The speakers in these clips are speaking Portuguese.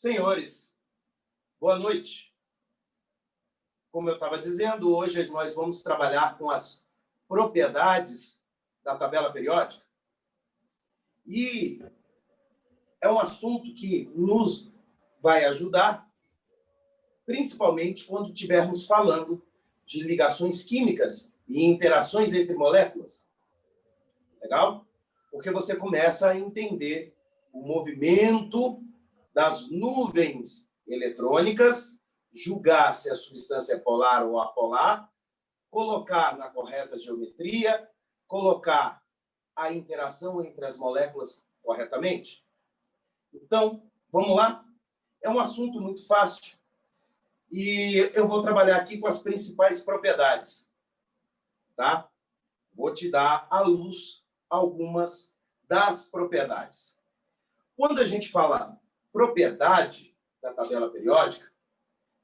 Senhores, boa noite. Como eu estava dizendo, hoje nós vamos trabalhar com as propriedades da tabela periódica. E é um assunto que nos vai ajudar, principalmente quando estivermos falando de ligações químicas e interações entre moléculas. Legal? Porque você começa a entender o movimento das nuvens eletrônicas, julgar se a substância é polar ou apolar, colocar na correta geometria, colocar a interação entre as moléculas corretamente. Então, vamos lá? É um assunto muito fácil e eu vou trabalhar aqui com as principais propriedades, tá? Vou te dar à luz algumas das propriedades. Quando a gente fala propriedade da tabela periódica,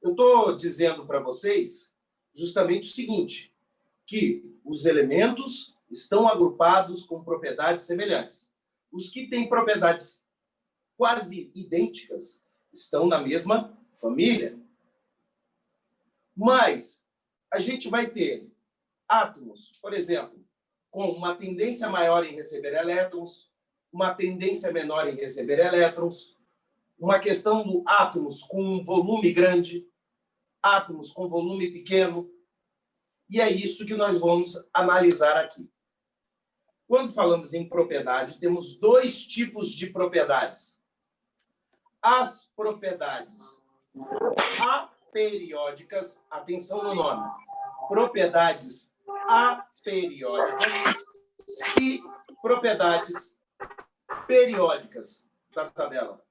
eu estou dizendo para vocês justamente o seguinte, que os elementos estão agrupados com propriedades semelhantes. Os que têm propriedades quase idênticas estão na mesma família. Mas a gente vai ter átomos, por exemplo, com uma tendência maior em receber elétrons, uma tendência menor em receber elétrons, uma questão do átomos com um volume grande, átomos com volume pequeno, e é isso que nós vamos analisar aqui. Quando falamos em propriedade, temos dois tipos de propriedades. As propriedades aperiódicas, atenção no nome, propriedades aperiódicas e propriedades periódicas da tabela.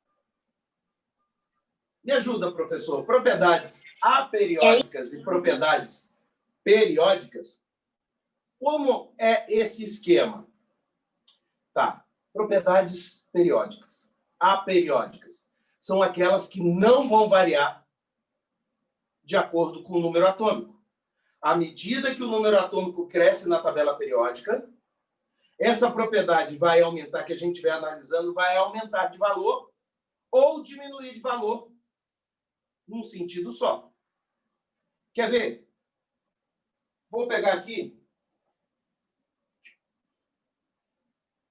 Me ajuda, professor. Propriedades aperiódicas e propriedades periódicas. Como é esse esquema? Tá. Propriedades periódicas. Aperiódicas. São aquelas que não vão variar de acordo com o número atômico. À medida que o número atômico cresce na tabela periódica, essa propriedade vai aumentar, que a gente vai analisando, vai aumentar de valor ou diminuir de valor num sentido só. Quer ver? Vou pegar aqui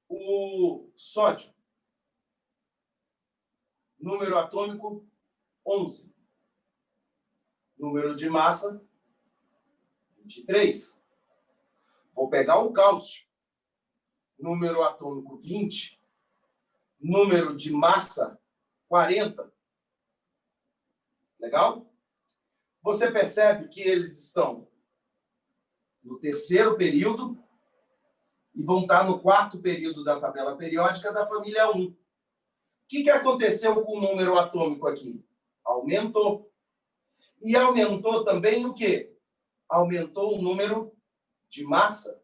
o sódio. Número atômico 11. Número de massa 23. Vou pegar o cálcio. Número atômico 20. Número de massa 40. Legal? Você percebe que eles estão no terceiro período e vão estar no quarto período da tabela periódica da família 1. O que aconteceu com o número atômico aqui? Aumentou. E aumentou também o quê? Aumentou o número de massa.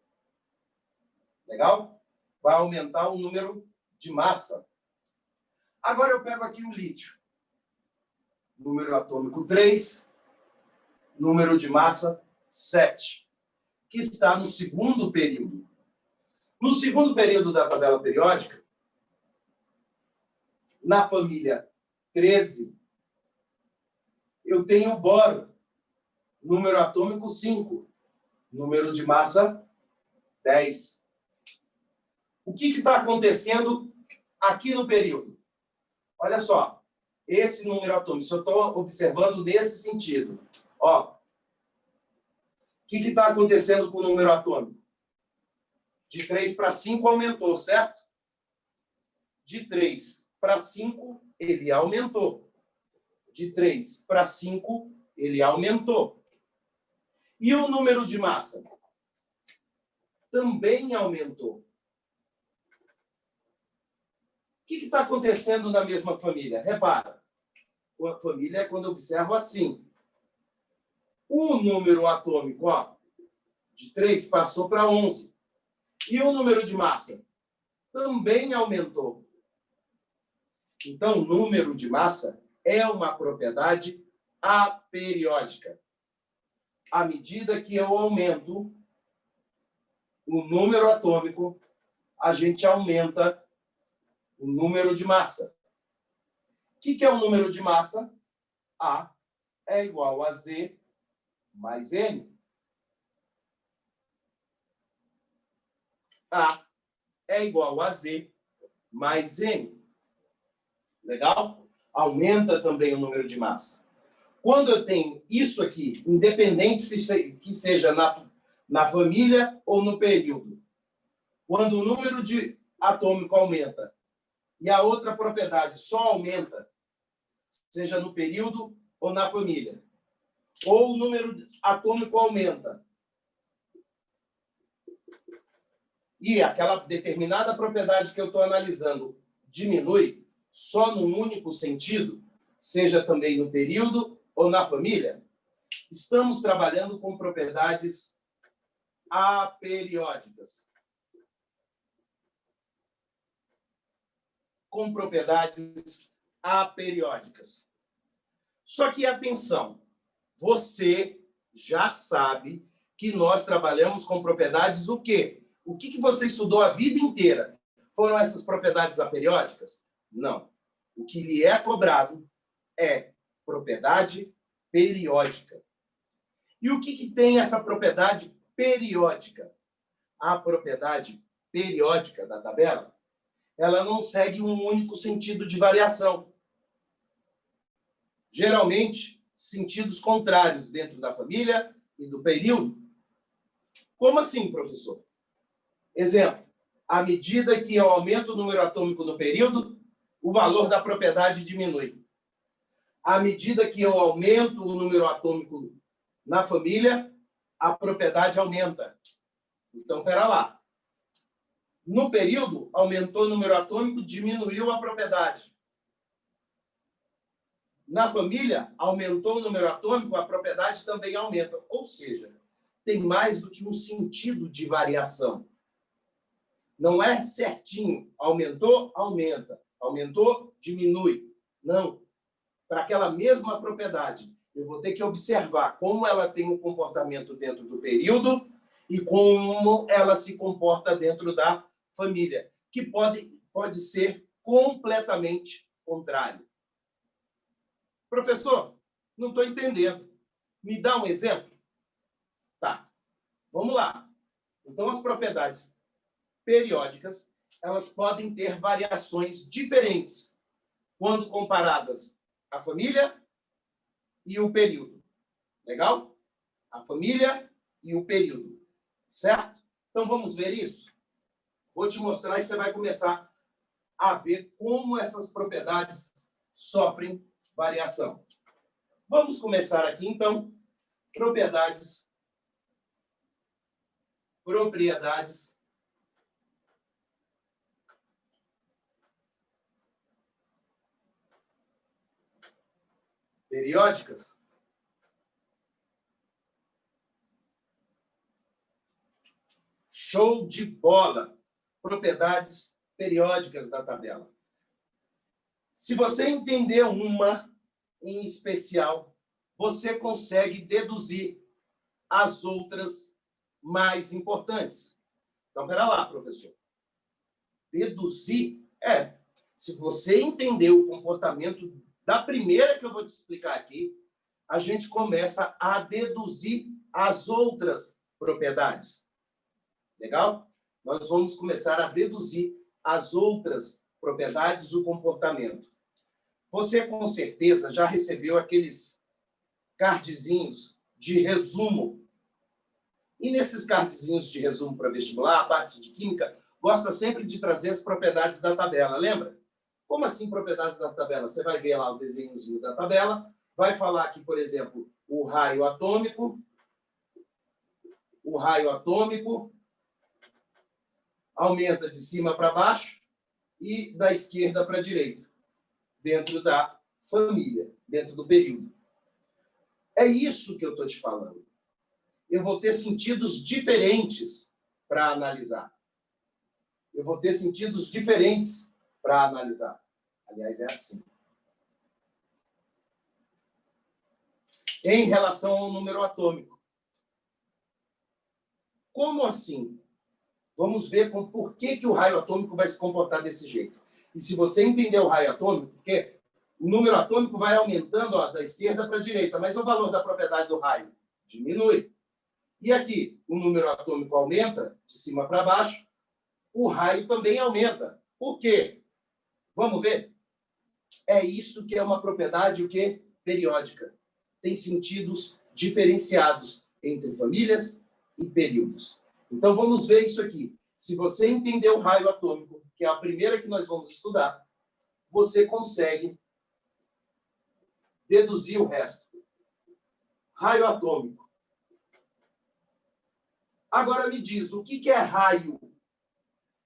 Legal? Vai aumentar o número de massa. Agora eu pego aqui o lítio. Número atômico 3, número de massa 7, que está no segundo período. No segundo período da tabela periódica, na família 13, eu tenho boro, número atômico 5, número de massa 10. O que está acontecendo aqui no período? Olha só. Esse número atômico, se eu estou observando nesse sentido, ó, o que está acontecendo com o número atômico? De 3 para 5 aumentou, certo? De 3 para 5, ele aumentou. De 3 para 5, ele aumentou. E o número de massa? Também aumentou. O que está acontecendo na mesma família? Repara. A família é quando eu observo assim. O número atômico, ó, de 3 passou para 11. E o número de massa? Também aumentou. Então, o número de massa é uma propriedade aperiódica. À medida que eu aumento o número atômico, a gente aumenta o número de massa. que é o número de massa? A é igual a Z mais N. A é igual a Z mais N. Legal? Aumenta também o número de massa. Quando eu tenho isso aqui, independente que seja na família ou no período, quando o número de atômico aumenta e a outra propriedade só aumenta, seja no período ou na família, ou o número atômico aumenta e aquela determinada propriedade que eu estou analisando diminui só num único sentido, seja também no período ou na família, estamos trabalhando com propriedades aperiódicas. Com propriedades aperiódicas. Só que, atenção, você já sabe que nós trabalhamos com propriedades o quê? O que você estudou a vida inteira? Foram essas propriedades aperiódicas? Não. O que lhe é cobrado é propriedade periódica. E o que tem essa propriedade periódica? A propriedade periódica da tabela, ela não segue um único sentido de variação. Geralmente, sentidos contrários dentro da família e do período. Como assim, professor? Exemplo, à medida que eu aumento o número atômico no período, o valor da propriedade diminui. À medida que eu aumento o número atômico na família, a propriedade aumenta. Então, espera lá. No período, aumentou o número atômico, diminuiu a propriedade. Na família, aumentou o número atômico, a propriedade também aumenta. Ou seja, tem mais do que um sentido de variação. Não é certinho. Aumentou, aumenta. Aumentou, diminui. Não. Para aquela mesma propriedade, eu vou ter que observar como ela tem um comportamento dentro do período e como ela se comporta dentro da família, que pode ser completamente contrário. Professor, não estou entendendo. Me dá um exemplo? Tá, vamos lá. Então, as propriedades periódicas, elas podem ter variações diferentes quando comparadas à família e o período. Legal? A família e o período. Certo? Então, vamos ver isso? Vou te mostrar e você vai começar a ver como essas propriedades sofrem variação. Vamos começar aqui, então, propriedades periódicas. Show de bola! Propriedades periódicas da tabela. Se você entender uma em especial, você consegue deduzir as outras mais importantes. Então, espera lá, professor. Deduzir se você entender o comportamento da primeira que eu vou te explicar aqui, a gente começa a deduzir as outras propriedades. Legal? Nós vamos começar a deduzir as outras propriedades do comportamento. Você, com certeza, já recebeu aqueles cardzinhos de resumo. E nesses cardzinhos de resumo para vestibular, a parte de química, gosta sempre de trazer as propriedades da tabela, lembra? Como assim propriedades da tabela? Você vai ver lá o desenhozinho da tabela, vai falar aqui, por exemplo, o raio atômico aumenta de cima para baixo e da esquerda para a direita, dentro da família, dentro do período. É isso que eu estou te falando. Eu vou ter sentidos diferentes para analisar. Aliás, é assim. Em relação ao número atômico. Como assim? Vamos ver por que o raio atômico vai se comportar desse jeito. E se você entender o raio atômico, porque O número atômico vai aumentando, ó, da esquerda para a direita, mas o valor da propriedade do raio diminui. E aqui, o número atômico aumenta, de cima para baixo, o raio também aumenta. Por quê? Vamos ver? É isso que é uma propriedade, o quê? Periódica. Tem sentidos diferenciados entre famílias e períodos. Então, vamos ver isso aqui. Se você entender o raio atômico, que é a primeira que nós vamos estudar, você consegue deduzir o resto. Raio atômico. Agora me diz, o que é raio?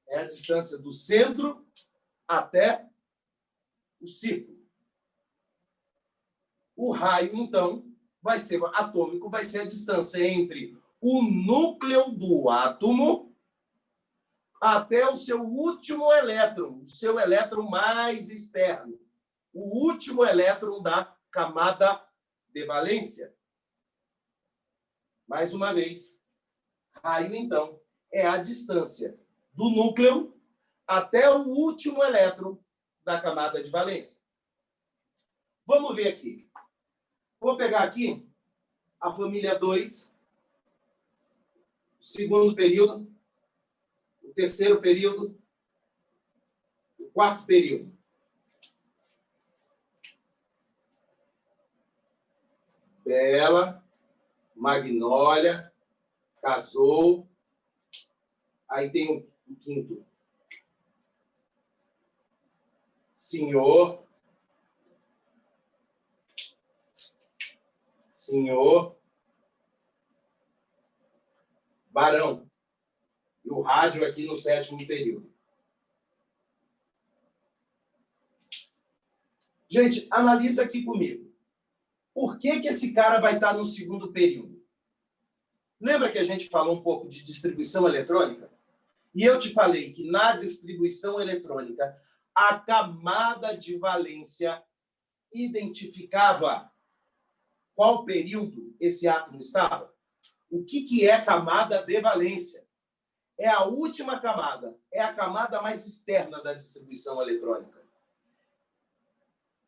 É a distância do centro até o círculo. O raio, então, vai ser atômico, vai ser a distância entre o núcleo do átomo até o seu último elétron, o seu elétron mais externo, o último elétron da camada de valência. Mais uma vez, raio, então, é a distância do núcleo até o último elétron da camada de valência. Vamos ver aqui. Vou pegar aqui a família 2, o segundo período, o terceiro período, o quarto período. Bela, Magnólia, casou. Aí tem o quinto. Senhor. Senhor. Barão. E o rádio aqui no sétimo período. Gente, analisa aqui comigo. Por que esse cara vai estar no segundo período? Lembra que a gente falou um pouco de distribuição eletrônica? E eu te falei que na distribuição eletrônica, a camada de valência identificava qual período esse átomo estava? O que é camada de valência? É a última camada, é a camada mais externa da distribuição eletrônica.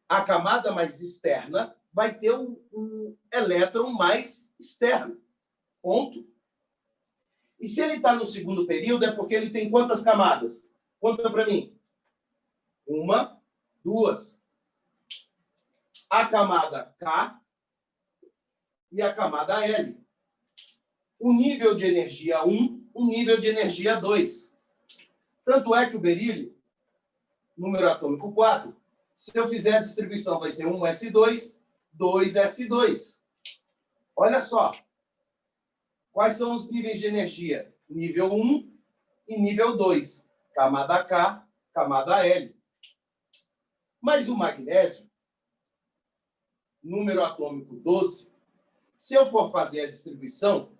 A camada mais externa vai ter um elétron mais externo. Ponto. E se ele está no segundo período, é porque ele tem quantas camadas? Conta para mim. 1, 2. A camada K e a camada L. O nível de energia 1, o nível de energia 2. Tanto é que o berílio, número atômico 4, se eu fizer a distribuição, vai ser 1s2, 2s2. Olha só. Quais são os níveis de energia? Nível 1 e nível 2. Camada K, camada L. Mas o magnésio, número atômico 12, se eu for fazer a distribuição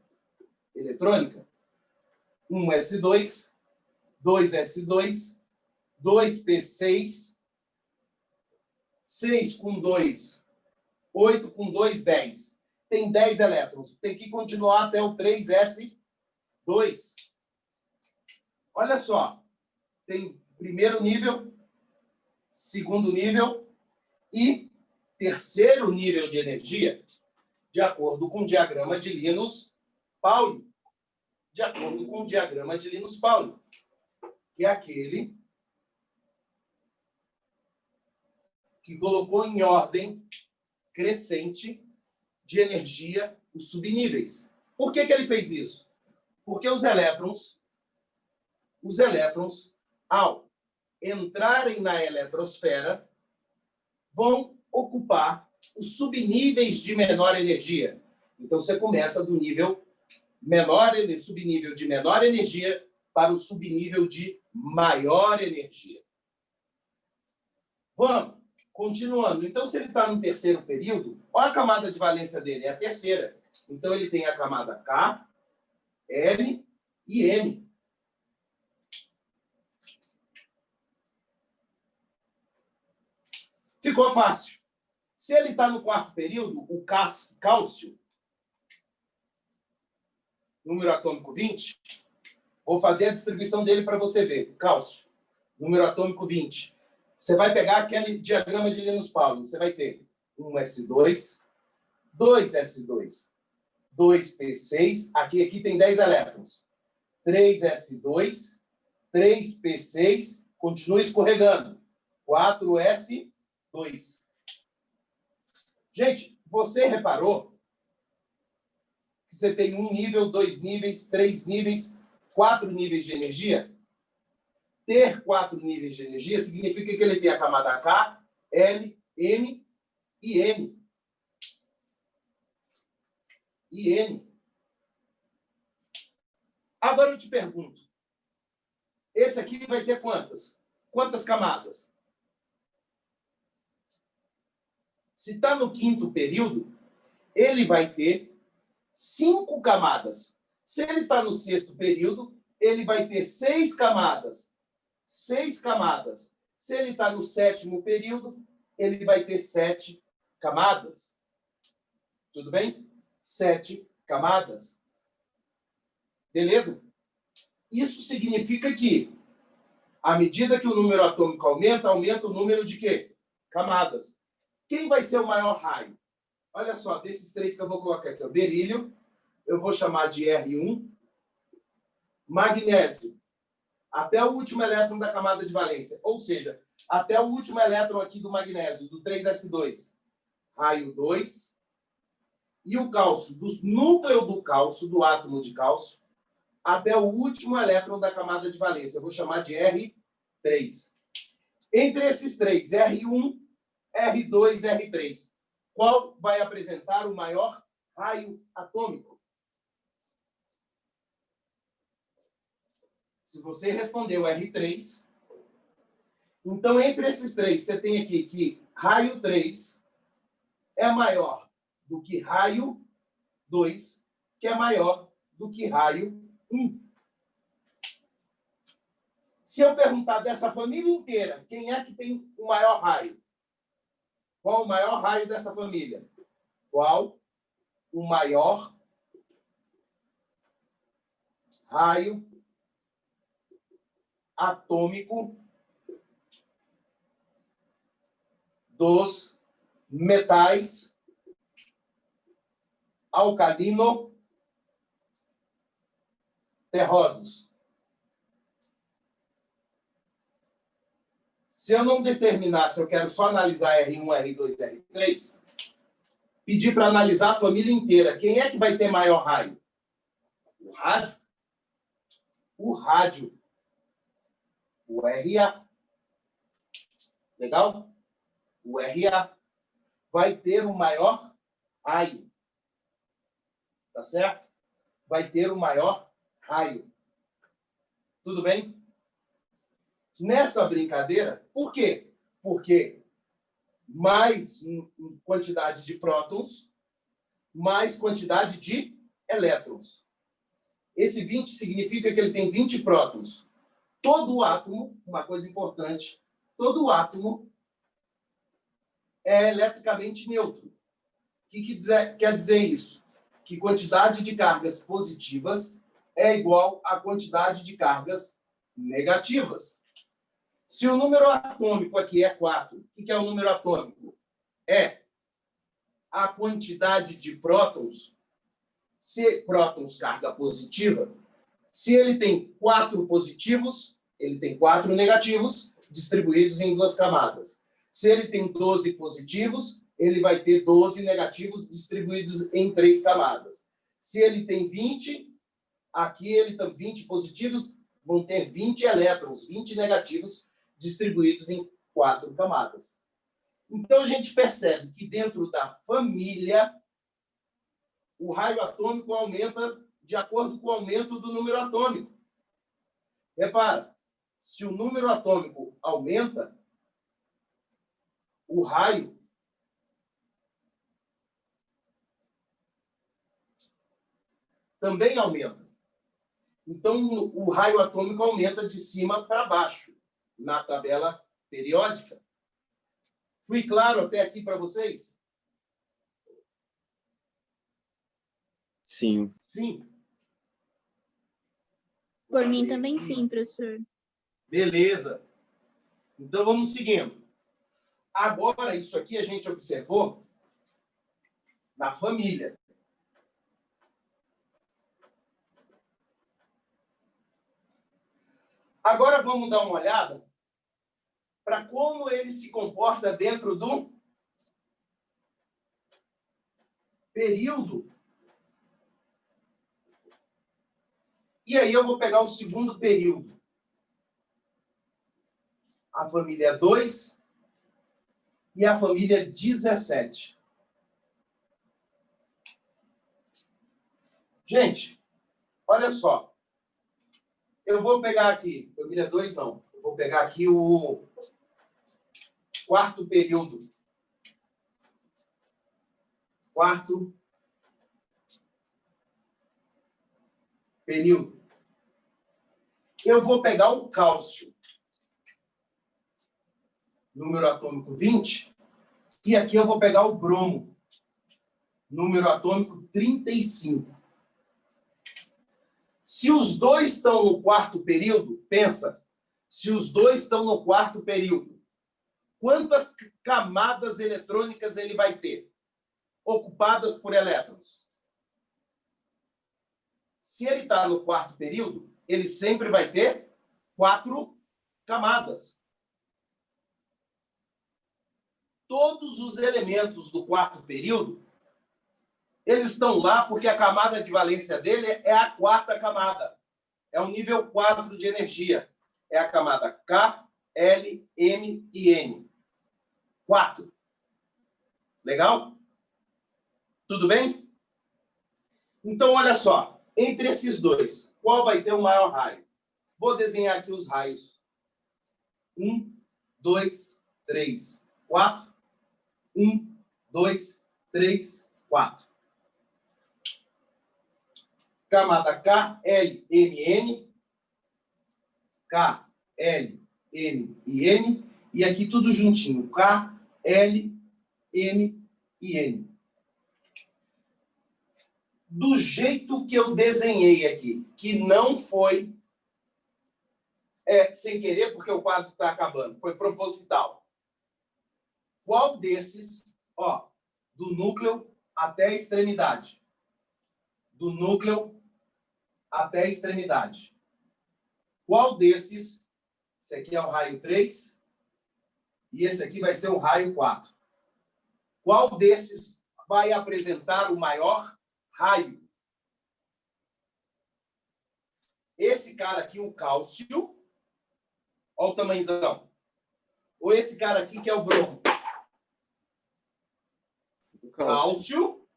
eletrônica, 1s2, 2s2, 2p6, 6 com 2, 8 com 2, 10. Tem 10 elétrons. Tem que continuar até o 3s2. Olha só. Tem primeiro nível, segundo nível e terceiro nível de energia, de acordo com o diagrama de Linus-Pauling. De acordo com o diagrama de Linus-Pauling, que é aquele que colocou em ordem crescente de energia os subníveis. Por que ele fez isso? Porque os elétrons, ao entrarem na eletrosfera, vão ocupar os subníveis de menor energia. Então, você começa do nível menor, subnível de menor energia para o subnível de maior energia. Vamos, continuando. Então, se ele está no terceiro período, olha a camada de valência dele, é a terceira. Então, ele tem a camada K, L e M. Ficou fácil. Se ele está no quarto período, o cálcio, número atômico 20, vou fazer a distribuição dele para você ver. Cálcio, número atômico 20. Você vai pegar aquele diagrama de Linus Pauling. Você vai ter 1s2, 2s2, 2p6. Aqui tem 10 elétrons. 3s2, 3p6. Continua escorregando. 4s2. Gente, você reparou que você tem 1 nível, 2 níveis, 3 níveis, 4 níveis de energia? Ter 4 níveis de energia significa que ele tem a camada K, L, M e N. E N. Agora eu te pergunto, esse aqui vai ter quantas? Quantas camadas? Se está no 5º período, ele vai ter 5 camadas. Se ele está no 6º período, ele vai ter 6 camadas. 6 camadas. Se ele está no 7º período, ele vai ter 7 camadas. Tudo bem? 7 camadas. Beleza? Isso significa que, à medida que o número atômico aumenta, aumenta o número de quê? Camadas. Quem vai ser o maior raio? Olha só, desses 3 que eu vou colocar aqui. O berílio, eu vou chamar de R1. Magnésio, até o último elétron da camada de valência. Ou seja, até o último elétron aqui do magnésio, do 3s2. Raio 2. E o cálcio, do núcleo do cálcio, do átomo de cálcio, até o último elétron da camada de valência. Eu vou chamar de R3. Entre esses 3, R1, R2 e R3, qual vai apresentar o maior raio atômico? Se você respondeu R3, então entre esses 3, você tem aqui que raio 3 é maior do que raio 2, que é maior do que raio 1. Se eu perguntar dessa família inteira, quem é que tem o maior raio? Qual o maior raio dessa família? Qual o maior raio atômico dos metais alcalino-terrosos? Se eu não determinar se eu quero só analisar R1, R2, R3, pedir para analisar a família inteira, quem é que vai ter maior raio? O rádio? O rádio. O Ra. Legal? O Ra vai ter o maior raio. Tá certo? Vai ter o maior raio. Tudo bem? Nessa brincadeira, por quê? Porque mais quantidade de prótons, mais quantidade de elétrons. Esse 20 significa que ele tem 20 prótons. Todo átomo, uma coisa importante, todo átomo é eletricamente neutro. O que quer dizer isso? Que quantidade de cargas positivas é igual à quantidade de cargas negativas. Se o número atômico aqui é 4, o que é o número atômico? É a quantidade de prótons, se prótons carga positiva, se ele tem 4 positivos, ele tem 4 negativos distribuídos em 2 camadas. Se ele tem 12 positivos, ele vai ter 12 negativos distribuídos em 3 camadas. Se ele tem 20, aqui ele tem 20 positivos, vão ter 20 elétrons, 20 negativos distribuídos em 4 camadas. Então, a gente percebe que dentro da família, o raio atômico aumenta de acordo com o aumento do número atômico. Repara, se o número atômico aumenta, o raio também aumenta. Então, o raio atômico aumenta de cima para baixo, na tabela periódica. Fui claro até aqui para vocês? Sim. Sim. Por mim também sim, professor. Beleza. Então, vamos seguindo. Agora, isso aqui a gente observou na família. Agora, vamos dar uma olhada para como ele se comporta dentro do período. E aí eu vou pegar o segundo período. A família 2 e a família 17. Gente, olha só. Eu vou pegar aqui, família 2 não. Eu vou pegar aqui o quarto período. Quarto período. Eu vou pegar o cálcio, número atômico 20, e aqui eu vou pegar o bromo, número atômico 35. Se os dois estão no quarto período, pensa, se os dois estão no quarto período, quantas camadas eletrônicas ele vai ter ocupadas por elétrons? Se ele está no quarto período, ele sempre vai ter 4 camadas. Todos os elementos do quarto período, eles estão lá porque a camada de valência dele é a 4ª camada. É o nível 4 de energia. É a camada K, L, M e N. 4. Legal? Tudo bem? Então, olha só. Entre esses dois, qual vai ter o maior raio? Vou desenhar aqui os raios. 1, 2, 3, 4. 1, 2, 3, 4. Camada K, L, M, N. K, L, M e N. E aqui tudo juntinho. K, L, M e N. Do jeito que eu desenhei aqui, que não foi sem querer, porque o quadro está acabando, foi proposital. Qual desses, ó, do núcleo até a extremidade? Do núcleo até a extremidade. Qual desses, esse aqui é o raio 3, e esse aqui vai ser o raio 4. Qual desses vai apresentar o maior raio? Esse cara aqui, o cálcio, olha o tamanhozão. Ou esse cara aqui, que é o bromo? O Cálcio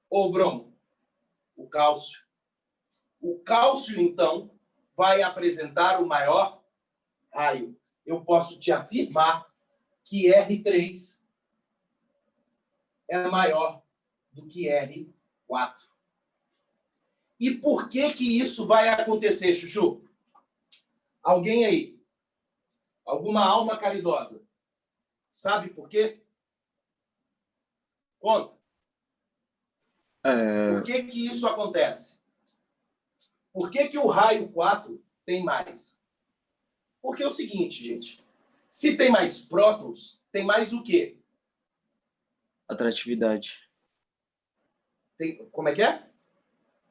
ou bromo? O cálcio. O cálcio, então, vai apresentar o maior raio. Eu posso te afirmar que R3 é maior do que R4. E por que que isso vai acontecer, Chuchu? Alguém aí? Alguma alma caridosa? Sabe por quê? Conta. Por que que isso acontece? Por que que o raio 4 tem mais? Porque é o seguinte, gente. Se tem mais prótons, tem mais o quê? Atratividade. Como é que é?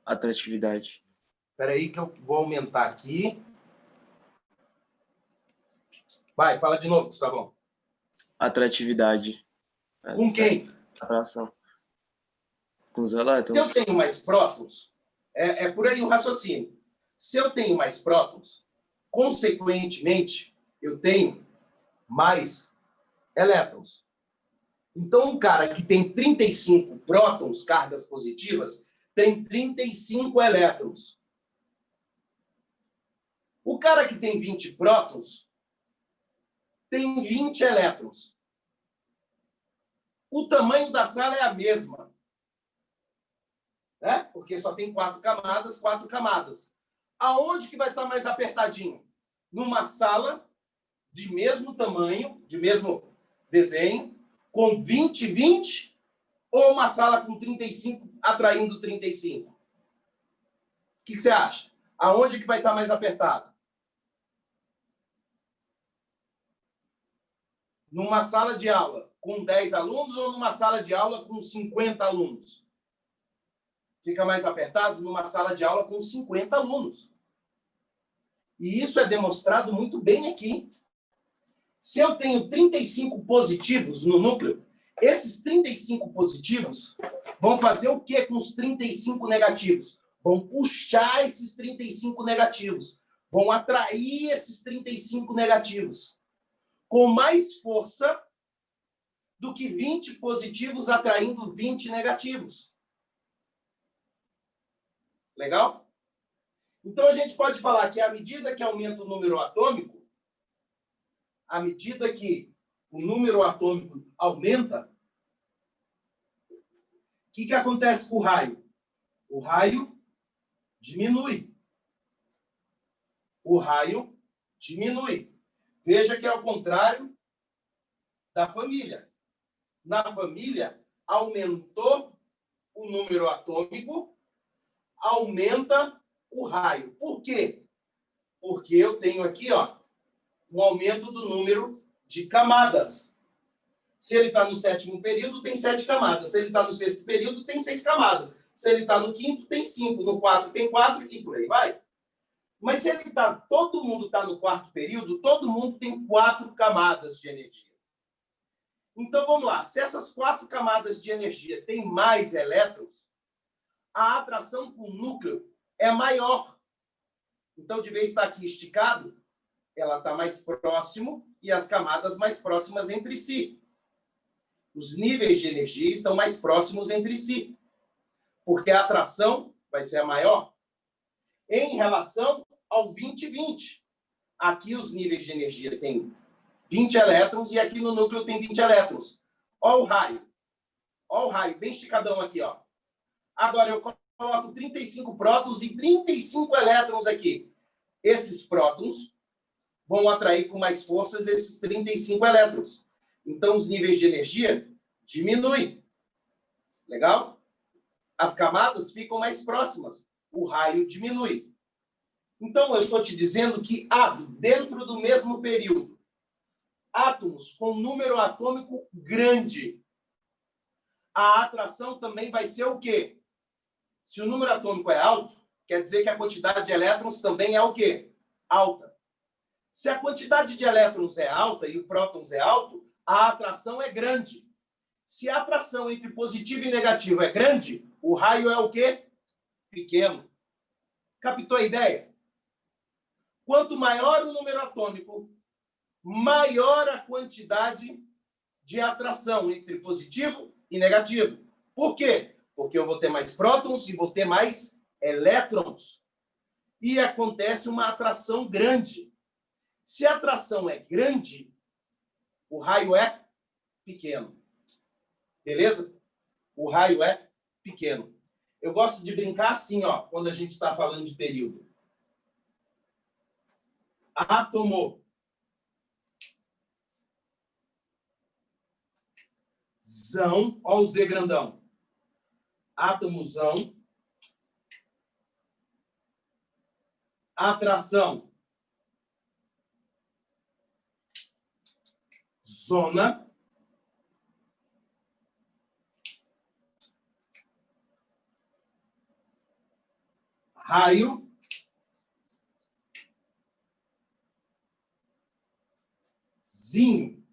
Atratividade. Espera aí que eu vou aumentar aqui. Vai, fala de novo, Gustavão. Atratividade. Com quem? Atração. Com os Se eu elétrons. tenho mais prótons, é por aí o raciocínio. Se eu tenho mais prótons, consequentemente, eu tenho mais elétrons. Então, um cara que tem 35 prótons, cargas positivas, tem 35 elétrons. O cara que tem 20 prótons tem 20 elétrons. O tamanho da sala é a mesma. Né? Porque só tem 4 camadas, 4 camadas. Aonde que vai estar mais apertadinho? Numa sala de mesmo tamanho, de mesmo desenho, com 20, 20, ou uma sala com 35 atraindo 35? O que você acha? Aonde que vai estar mais apertado? Numa sala de aula com 10 alunos ou numa sala de aula com 50 alunos? Fica mais apertado numa sala de aula com 50 alunos. E isso é demonstrado muito bem aqui. Se eu tenho 35 positivos no núcleo, esses 35 positivos vão fazer o quê com os 35 negativos? Vão puxar esses 35 negativos. Vão atrair esses 35 negativos. Com mais força do que 20 positivos atraindo 20 negativos. Legal? Então, a gente pode falar que à medida que aumenta o número atômico, à medida que o número atômico aumenta, o que acontece com o raio? O raio diminui. O raio diminui. Veja que é ao contrário da família. Na família, aumentou o número atômico, aumenta o raio. Por quê? Porque eu tenho aqui, ó, um aumento do número de camadas. Se ele está no 7º período, tem 7 camadas. Se ele está no 6º período, tem 6 camadas. Se ele está no 5º, tem 5. No 4 tem 4 e por aí vai. Mas se ele tá, todo mundo está no 4º período, todo mundo tem 4 camadas de energia. Então, vamos lá. Se essas 4 camadas de energia têm mais elétrons, a atração com o núcleo é maior. Então, de vez de estar aqui esticado, ela está mais próximo e as camadas mais próximas entre si. Os níveis de energia estão mais próximos entre si, porque a atração vai ser a maior em relação ao 20-20. Aqui os níveis de energia têm 20 elétrons e aqui no núcleo tem 20 elétrons. Olha o raio. Olha o raio, bem esticadão aqui, ó. Agora eu coloco 35 prótons e 35 elétrons aqui. Esses prótons vão atrair com mais forças esses 35 elétrons. Então, os níveis de energia diminuem. Legal? As camadas ficam mais próximas. O raio diminui. Então, eu estou te dizendo que dentro do mesmo período, átomos com número atômico grande, a atração também vai ser o quê? Se o número atômico é alto, quer dizer que a quantidade de elétrons também é o quê? Alta. Se a quantidade de elétrons é alta e o prótons é alto, a atração é grande. Se a atração entre positivo e negativo é grande, o raio é o quê? Pequeno. Captou a ideia? Quanto maior o número atômico, maior a quantidade de atração entre positivo e negativo. Por quê? Porque eu vou ter mais prótons e vou ter mais elétrons. E acontece uma atração grande. Se a atração é grande, o raio é pequeno. Beleza? O raio é pequeno. Eu gosto de brincar assim, ó, quando a gente está falando de período. Átomo. Zão. Olha o Z grandão. Átomozão. Atração. Zona. Raio. Zinho.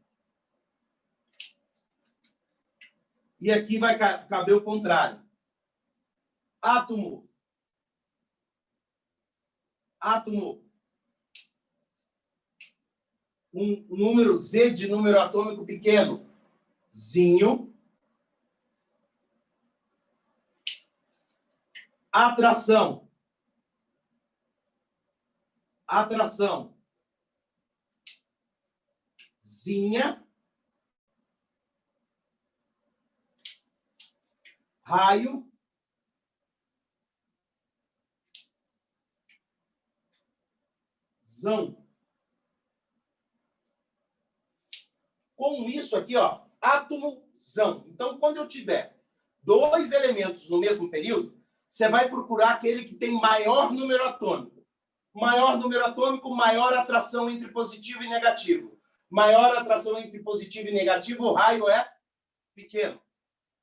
E aqui vai caber o contrário. Átomo. Átomo. Um número Z de número atômico pequeno. Zinho. Atração. Atração. Zinha. Raio. Zão. Com isso aqui, ó, átomozão. Então, quando eu tiver 2 elementos no mesmo período, você vai procurar aquele que tem maior número atômico. Maior número atômico, maior atração entre positivo e negativo. Maior atração entre positivo e negativo, o raio é pequeno,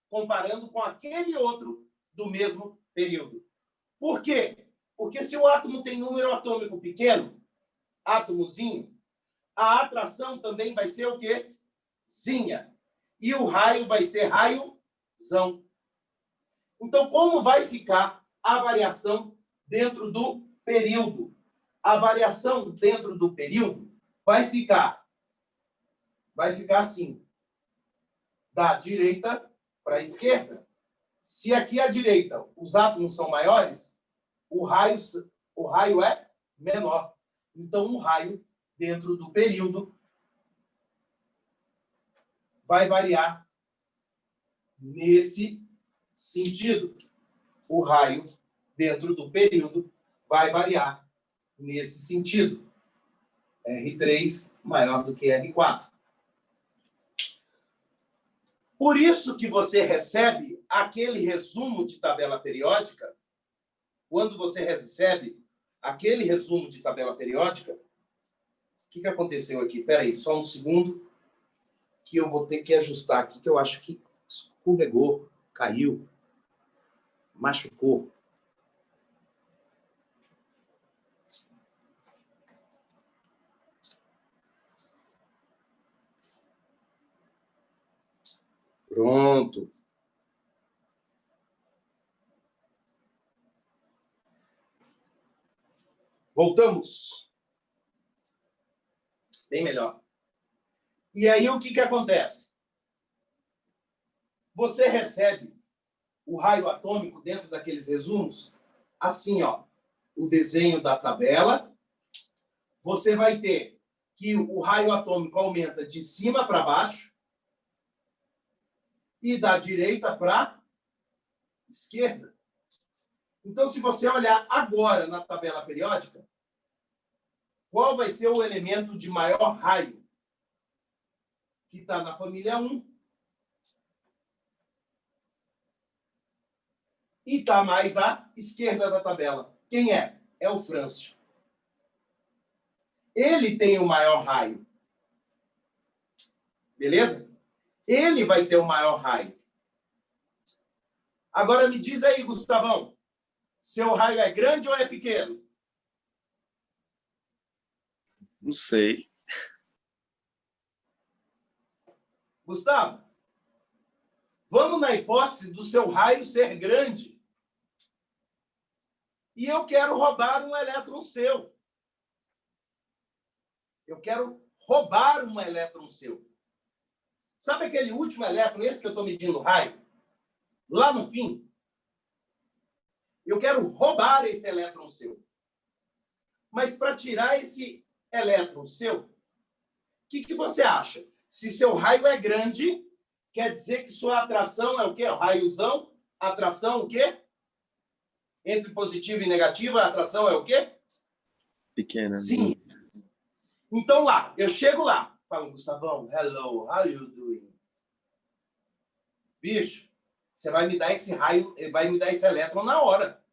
comparando com aquele outro do mesmo período. Por quê? Porque se o átomo tem número atômico pequeno, átomozinho, a atração também vai ser o quê? Zinha. E o raio vai ser raiozão. Então, como vai ficar a variação dentro do período? A variação dentro do período vai ficar assim, da direita para a esquerda. Se aqui à direita os átomos são maiores, o raio é menor. Então, o raio dentro do período vai variar nesse sentido. O raio dentro do período vai variar nesse sentido. R3 maior do que R4. Por isso que você recebe aquele resumo de tabela periódica. Quando você recebe aquele resumo de tabela periódica, o que aconteceu aqui? Espera aí, só um segundo, que eu vou ter que ajustar aqui, que eu acho que escorregou, caiu, machucou. Pronto. Voltamos. Bem melhor. E aí, o que acontece? Você recebe o raio atômico dentro daqueles resumos, assim, ó, o desenho da tabela. Você vai ter que o raio atômico aumenta de cima para baixo e da direita para a esquerda. Então, se você olhar agora na tabela periódica, qual vai ser o elemento de maior raio? Que está na família 1. E está mais à esquerda da tabela. Quem é? É o frâncio. Ele tem o maior raio. Beleza? Ele vai ter o maior raio. Agora me diz aí, Gustavão, seu raio é grande ou é pequeno? Não sei. Gustavo, vamos na hipótese do seu raio ser grande. E eu quero roubar um elétron seu. Eu quero roubar um elétron seu. Sabe aquele último elétron, esse que eu estou medindo o raio? Lá no fim, eu quero roubar esse elétron seu. Mas para tirar esse elétron seu, o que você acha? Se seu raio é grande, quer dizer que sua atração é o quê? O raiozão, atração o quê? Entre positivo e negativo, a atração é o quê? Pequena. Sim. Então lá, eu chego lá, falo, Gustavão, hello, how you doing? Bicho, você vai me dar esse raio, vai me dar esse elétron na hora.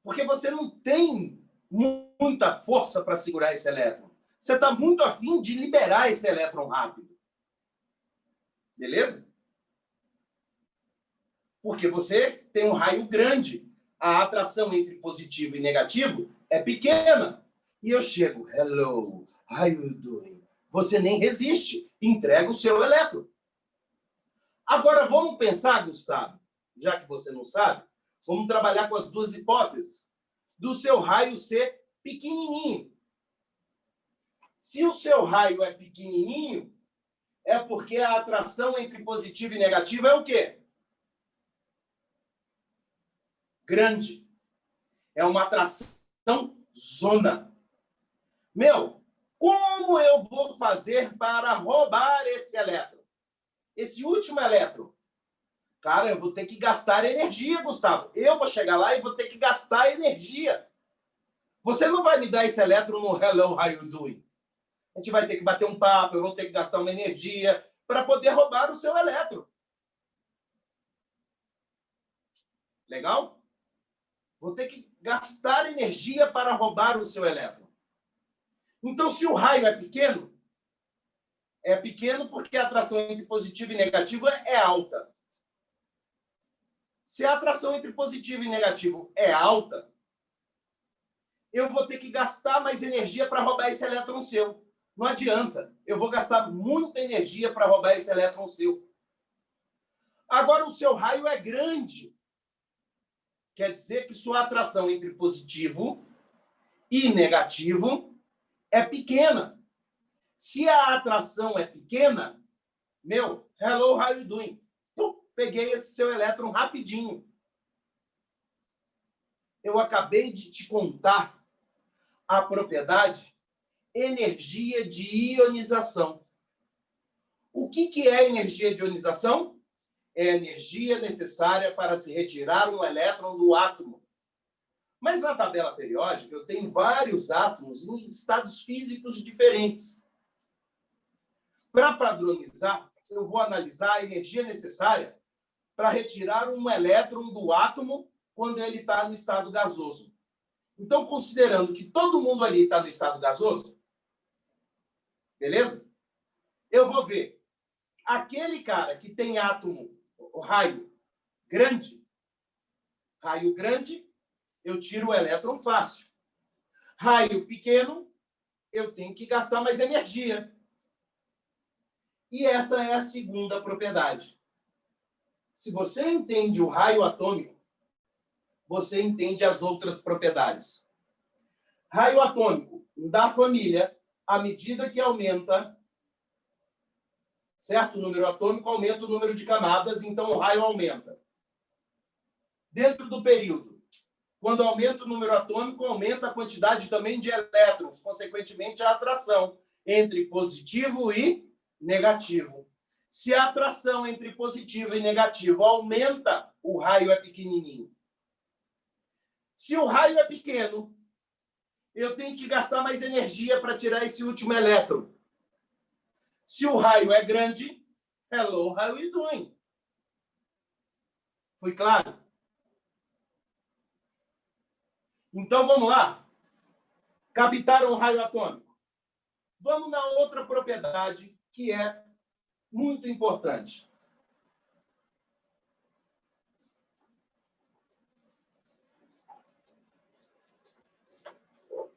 Porque você não tem muita força para segurar esse elétron. Você está muito afim de liberar esse elétron rápido. Beleza? Porque você tem um raio grande. A atração entre positivo e negativo é pequena. E eu chego, hello, how you doing? Você nem resiste, entrega o seu elétron. Agora, vamos pensar, Gustavo, já que você não sabe, vamos trabalhar com as duas hipóteses. Do seu raio ser pequenininho. Se o seu raio é pequenininho, é porque a atração entre positivo e negativo é o quê? Grande. É uma atração zona. Meu, como eu vou fazer para roubar esse elétron? Esse último elétron? Cara, eu vou ter que gastar energia, Gustavo. Eu vou chegar lá e vou ter que gastar energia. Você não vai me dar esse elétron no hello, how you doing? A gente vai ter que bater um papo, eu vou ter que gastar uma energia para poder roubar o seu elétron. Legal? Vou ter que gastar energia para roubar o seu elétron. Então, se o raio é pequeno porque a atração entre positivo e negativo é alta. Se a atração entre positivo e negativo é alta, eu vou ter que gastar mais energia para roubar esse elétron seu. Não adianta. Eu vou gastar muita energia para roubar esse elétron seu. Agora, o seu raio é grande. Quer dizer que sua atração entre positivo e negativo é pequena. Se a atração é pequena, meu, hello, how you doing? Pum, peguei esse seu elétron rapidinho. Eu acabei de te contar a propriedade energia de ionização. O que é energia de ionização? É a energia necessária para se retirar um elétron do átomo. Mas na tabela periódica eu tenho vários átomos em estados físicos diferentes. Para padronizar, eu vou analisar a energia necessária para retirar um elétron do átomo quando ele está no estado gasoso. Então, considerando que todo mundo ali está no estado gasoso, beleza? Eu vou ver aquele cara que tem átomo, o raio grande, eu tiro o elétron fácil. Raio pequeno, eu tenho que gastar mais energia. E essa é a segunda propriedade. Se você entende o raio atômico, você entende as outras propriedades. Raio atômico da família, à medida que aumenta, certo? O número atômico aumenta o número de camadas, então o raio aumenta. Dentro do período, quando aumenta o número atômico, aumenta a quantidade também de elétrons, consequentemente a atração entre positivo e negativo. Se a atração entre positivo e negativo aumenta, o raio é pequenininho. Se o raio é pequeno, eu tenho que gastar mais energia para tirar esse último elétron. Se o raio é grande, hello, how are you doing? Foi claro? Então, vamos lá. Captaram o raio atômico. Vamos na outra propriedade que é muito importante.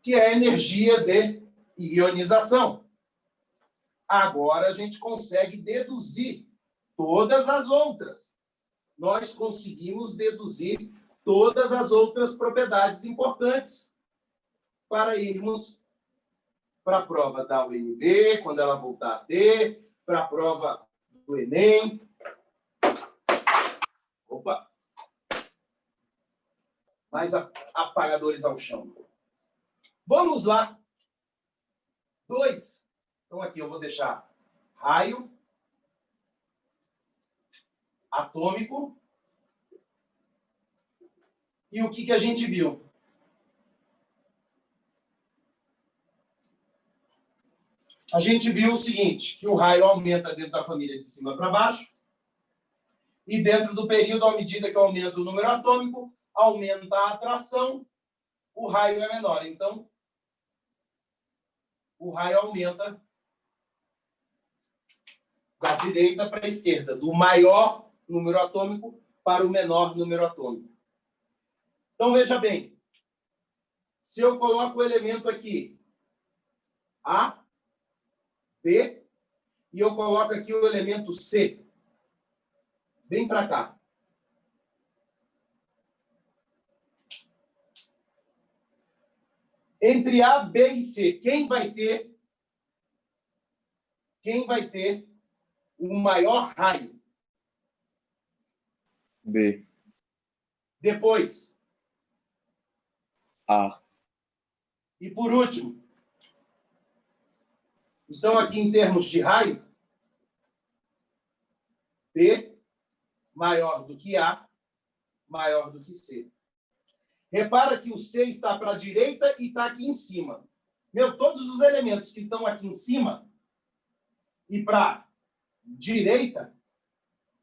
Que é a energia de ionização. Agora a gente consegue deduzir todas as outras. Nós conseguimos deduzir todas as outras propriedades importantes para irmos para a prova da UNB, quando ela voltar a ter, para a prova do Enem. Opa! Mais apagadores ao chão. Vamos lá. 2. Então, aqui eu vou deixar raio atômico. E o que a gente viu? A gente viu o seguinte, que o raio aumenta dentro da família de cima para baixo, e dentro do período, à medida que aumenta o número atômico, aumenta a atração, o raio é menor. Então, o raio aumenta da direita para a esquerda, do maior número atômico para o menor número atômico. Então, veja bem, se eu coloco o elemento aqui, A, B, e eu coloco aqui o elemento C, vem para cá. Entre A, B e C, quem vai ter o maior raio? B. Depois, A. e por último, então aqui em termos de raio, B maior do que A, maior do que C. Repara que o C está para a direita e está aqui em cima. Todos os elementos que estão aqui em cima e para a direita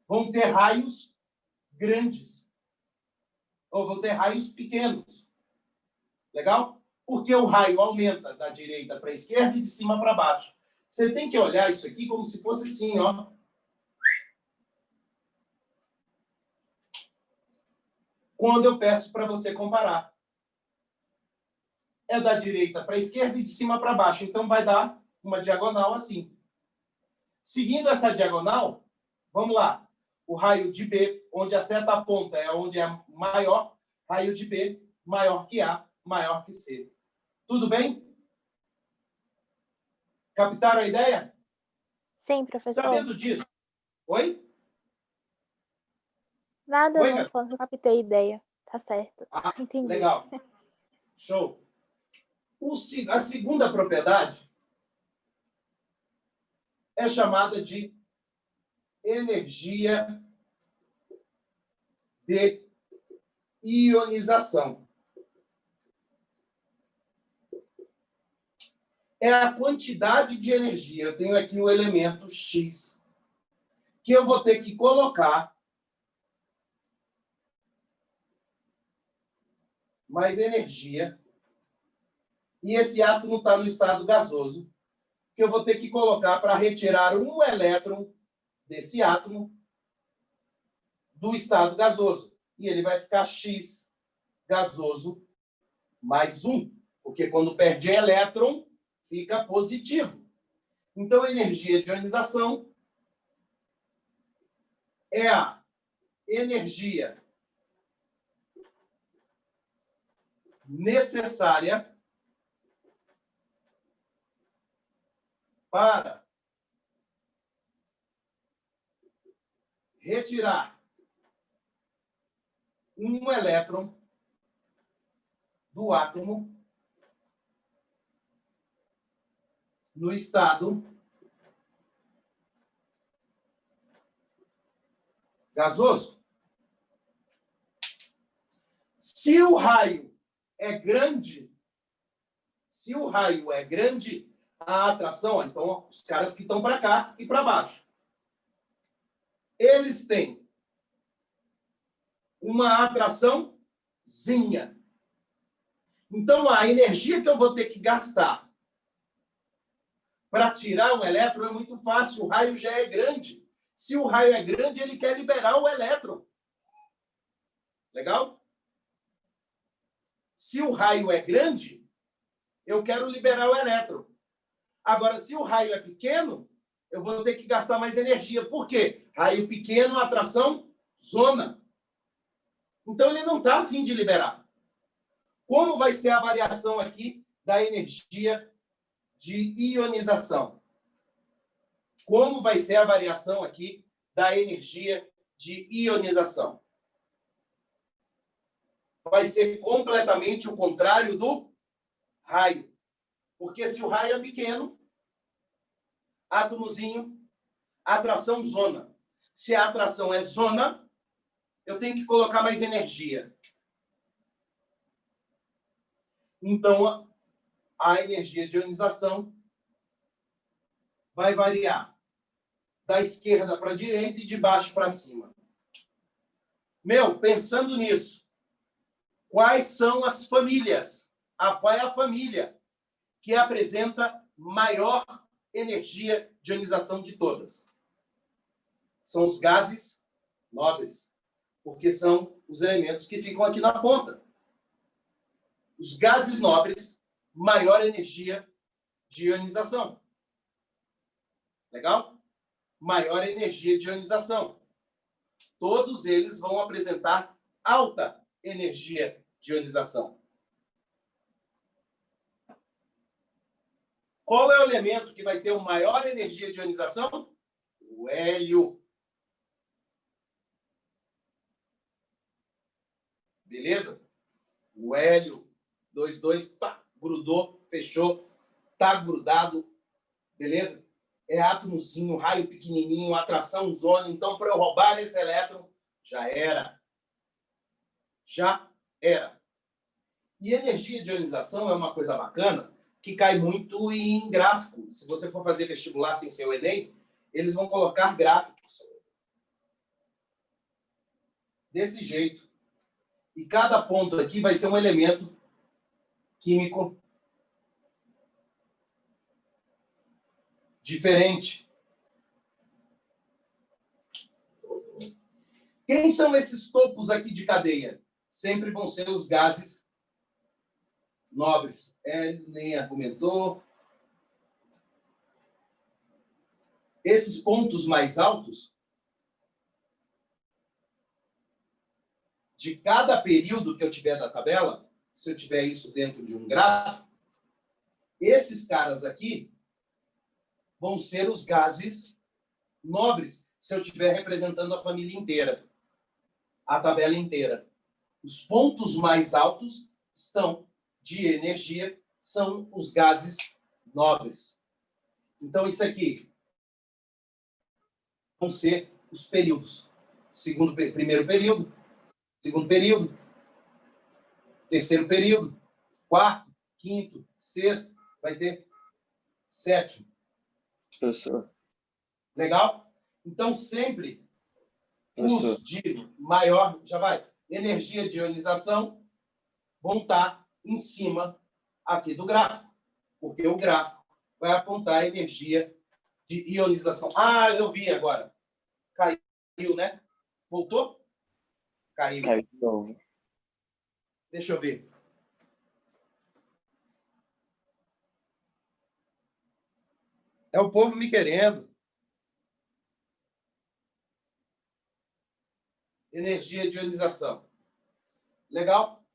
vão ter raios grandes. Ou vão ter raios pequenos. Legal? Porque o raio aumenta da direita para a esquerda e de cima para baixo. Você tem que olhar isso aqui como se fosse assim, ó. Quando eu peço para você comparar. É da direita para a esquerda e de cima para baixo. Então, vai dar uma diagonal assim. Seguindo essa diagonal, vamos lá. O raio de B, onde a seta aponta, é onde é maior. Raio de B, maior que A, maior que C. Tudo bem? Captaram a ideia? Sim, professor. Sabendo disso. Oi? Nada, Oi, não, Gabi? só captei a ideia. Tá certo. Ah, Entendi. legal. Show. A segunda propriedade é chamada de energia de ionização. É a quantidade de energia. Eu tenho aqui o elemento X, que eu vou ter que colocar mais energia. E esse átomo está no estado gasoso, que eu vou ter que colocar para retirar um elétron desse átomo do estado gasoso. E ele vai ficar X gasoso mais 1, porque quando perde elétron, fica positivo. Então, a energia de ionização é a energia necessária para retirar um elétron do átomo no estado gasoso. Se o raio é grande, a atração, então os caras que estão para cá e para baixo, eles têm uma atraçãozinha. Então, a energia que eu vou ter que gastar para tirar um elétron é muito fácil. O raio já é grande. Se o raio é grande, ele quer liberar o elétron. Legal? Se o raio é grande, eu quero liberar o elétron. Agora, se o raio é pequeno, eu vou ter que gastar mais energia. Por quê? Raio pequeno, atração, zona. Então, ele não está a fim de liberar. Como vai ser a variação aqui da energia de ionização? Como vai ser a variação aqui da energia de ionização? Vai ser completamente o contrário do raio. Porque se o raio é pequeno, átomozinho, atração zona. Se a atração é zona, eu tenho que colocar mais energia. Então, a energia de ionização vai variar da esquerda para a direita e de baixo para cima. Pensando nisso, quais são as famílias? Qual é a família que apresenta maior energia de ionização de todas? São os gases nobres, porque são os elementos que ficam aqui na ponta. Os gases nobres, maior energia de ionização. Legal? Maior energia de ionização. Todos eles vão apresentar alta energia de ionização. Qual é o elemento que vai ter uma maior energia de ionização? O hélio. Beleza? O hélio. 2, pá, grudou, fechou, tá grudado. Beleza? É átomozinho, raio pequenininho, atração zona. Então, para eu roubar esse elétron, já era. Já era. E energia de ionização é uma coisa bacana que cai muito em gráfico. Se você for fazer vestibular sem ser o Enem, eles vão colocar gráficos. Desse jeito. E cada ponto aqui vai ser um elemento químico diferente. Quem são esses topos aqui de cadeia? Sempre vão ser os gases nobres. Nem argumentou. Esses pontos mais altos, de cada período que eu tiver da tabela, se eu tiver isso dentro de um gráfico, esses caras aqui vão ser os gases nobres, se eu estiver representando a família inteira, a tabela inteira. Os pontos mais altos de energia são os gases nobres. Então, isso aqui vão ser os períodos. Primeiro período, segundo período, terceiro período, quarto, quinto, sexto, vai ter sétimo. Professor. Legal? Então, sempre Professor. os de maior, já vai, energia de ionização vão estar em cima aqui do gráfico, porque o gráfico vai apontar a energia de ionização. Ah, eu vi agora. Caiu, né? Voltou? Caiu. Caiu de novo. Deixa eu ver. É o povo me querendo. Energia de ionização. Legal?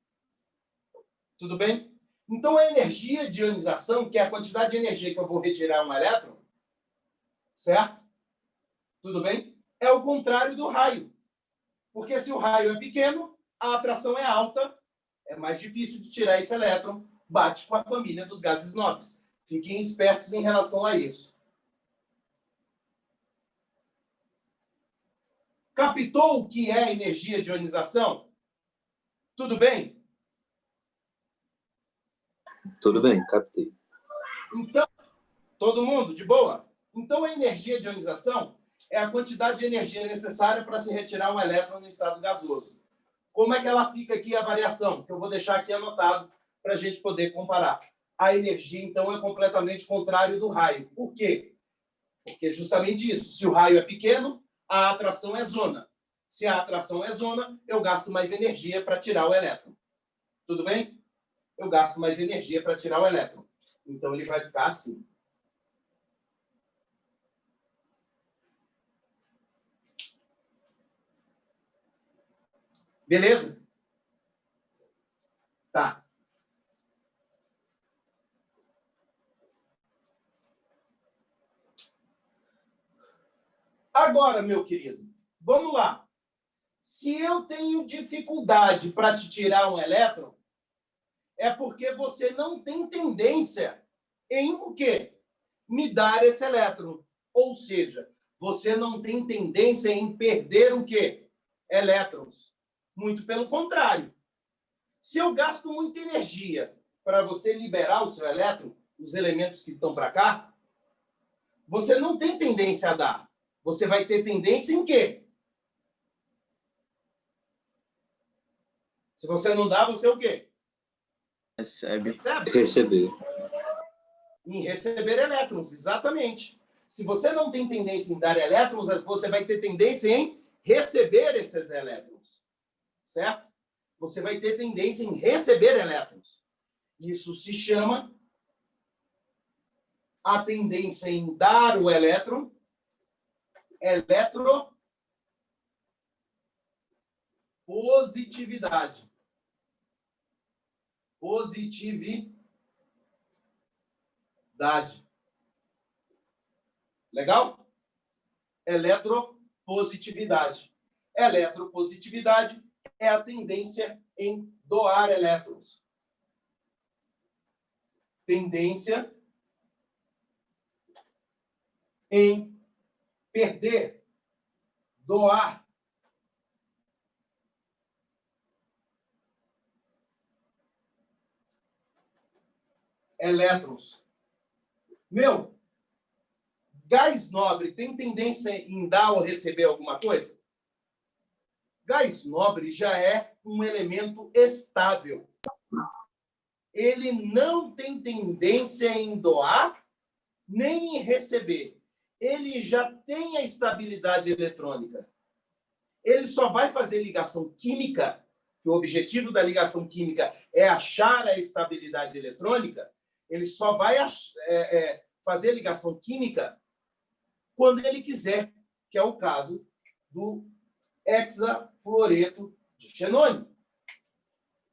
Tudo bem? Então, a energia de ionização, que é a quantidade de energia que eu vou retirar um elétron, certo? Tudo bem? É o contrário do raio. Porque se o raio é pequeno, a atração é alta, é mais difícil de tirar esse elétron, bate com a família dos gases nobres. Fiquem espertos em relação a isso. Captou o que é energia de ionização? Tudo bem? Tudo bem, captei. Então, todo mundo de boa? Então, a energia de ionização é a quantidade de energia necessária para se retirar um elétron no estado gasoso. Como é que ela fica aqui, a variação? Que eu vou deixar aqui anotado para a gente poder comparar. A energia, então, é completamente contrário do raio. Por quê? Porque é justamente isso. Se o raio é pequeno, a atração é zona. Se a atração é zona, eu gasto mais energia para tirar o elétron. Tudo bem? Eu gasto mais energia para tirar o elétron. Então, ele vai ficar assim. Beleza? Tá. Agora, meu querido, vamos lá. Se eu tenho dificuldade para te tirar um elétron, é porque você não tem tendência em o quê? Me dar esse elétron. Ou seja, você não tem tendência em perder o quê? Elétrons. Muito pelo contrário. Se eu gasto muita energia para você liberar o seu elétron, os elementos que estão para cá, você não tem tendência a dar. Você vai ter tendência em quê? Se você não dá, você o quê? Recebe. Receber. Em receber elétrons, exatamente. Se você não tem tendência em dar elétrons, você vai ter tendência em receber esses elétrons. Certo? Você vai ter tendência em receber elétrons. Isso se chama a tendência em dar o elétron, eletropositividade. Positividade. Legal? Eletropositividade. Eletropositividade é a tendência em doar elétrons. Tendência em perder, doar. Elétrons. Meu, gás nobre tem tendência em dar ou receber alguma coisa? Gás nobre já é um elemento estável. Ele não tem tendência em doar nem em receber. Ele já tem a estabilidade eletrônica. Ele só vai fazer ligação química, que o objetivo da ligação química é achar a estabilidade eletrônica, ele só vai fazer ligação química quando ele quiser, que é o caso do hexafluoreto de xenônio,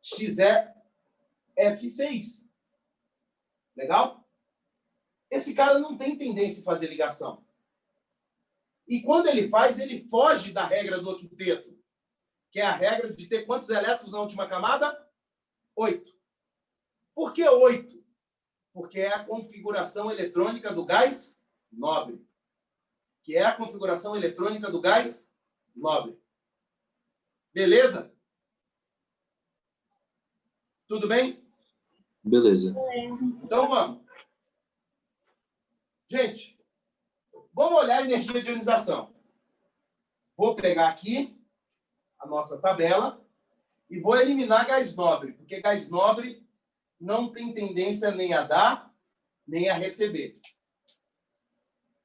XeF6. Legal? Esse cara não tem tendência em fazer ligação. E quando ele faz, ele foge da regra do octeto, que é a regra de ter quantos elétrons na última camada? 8. Por que 8? Porque é a configuração eletrônica do gás nobre. Que é a configuração eletrônica do gás nobre. Beleza? Tudo bem? Beleza. Então vamos. Gente, vamos olhar a energia de ionização. Vou pegar aqui a nossa tabela e vou eliminar gás nobre, porque gás nobre não tem tendência nem a dar, nem a receber.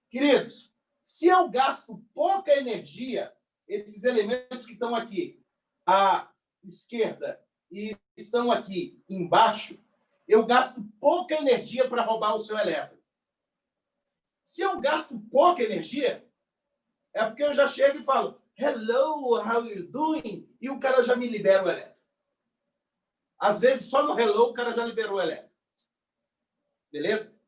Queridos, se eu gasto pouca energia, esses elementos que estão aqui à esquerda e estão aqui embaixo, eu gasto pouca energia para roubar o seu elétron. Se eu gasto pouca energia, é porque eu já chego e falo, hello, how are you doing? E o cara já me libera o elétron. Às vezes, só no hello, o cara já liberou o elétron. Beleza?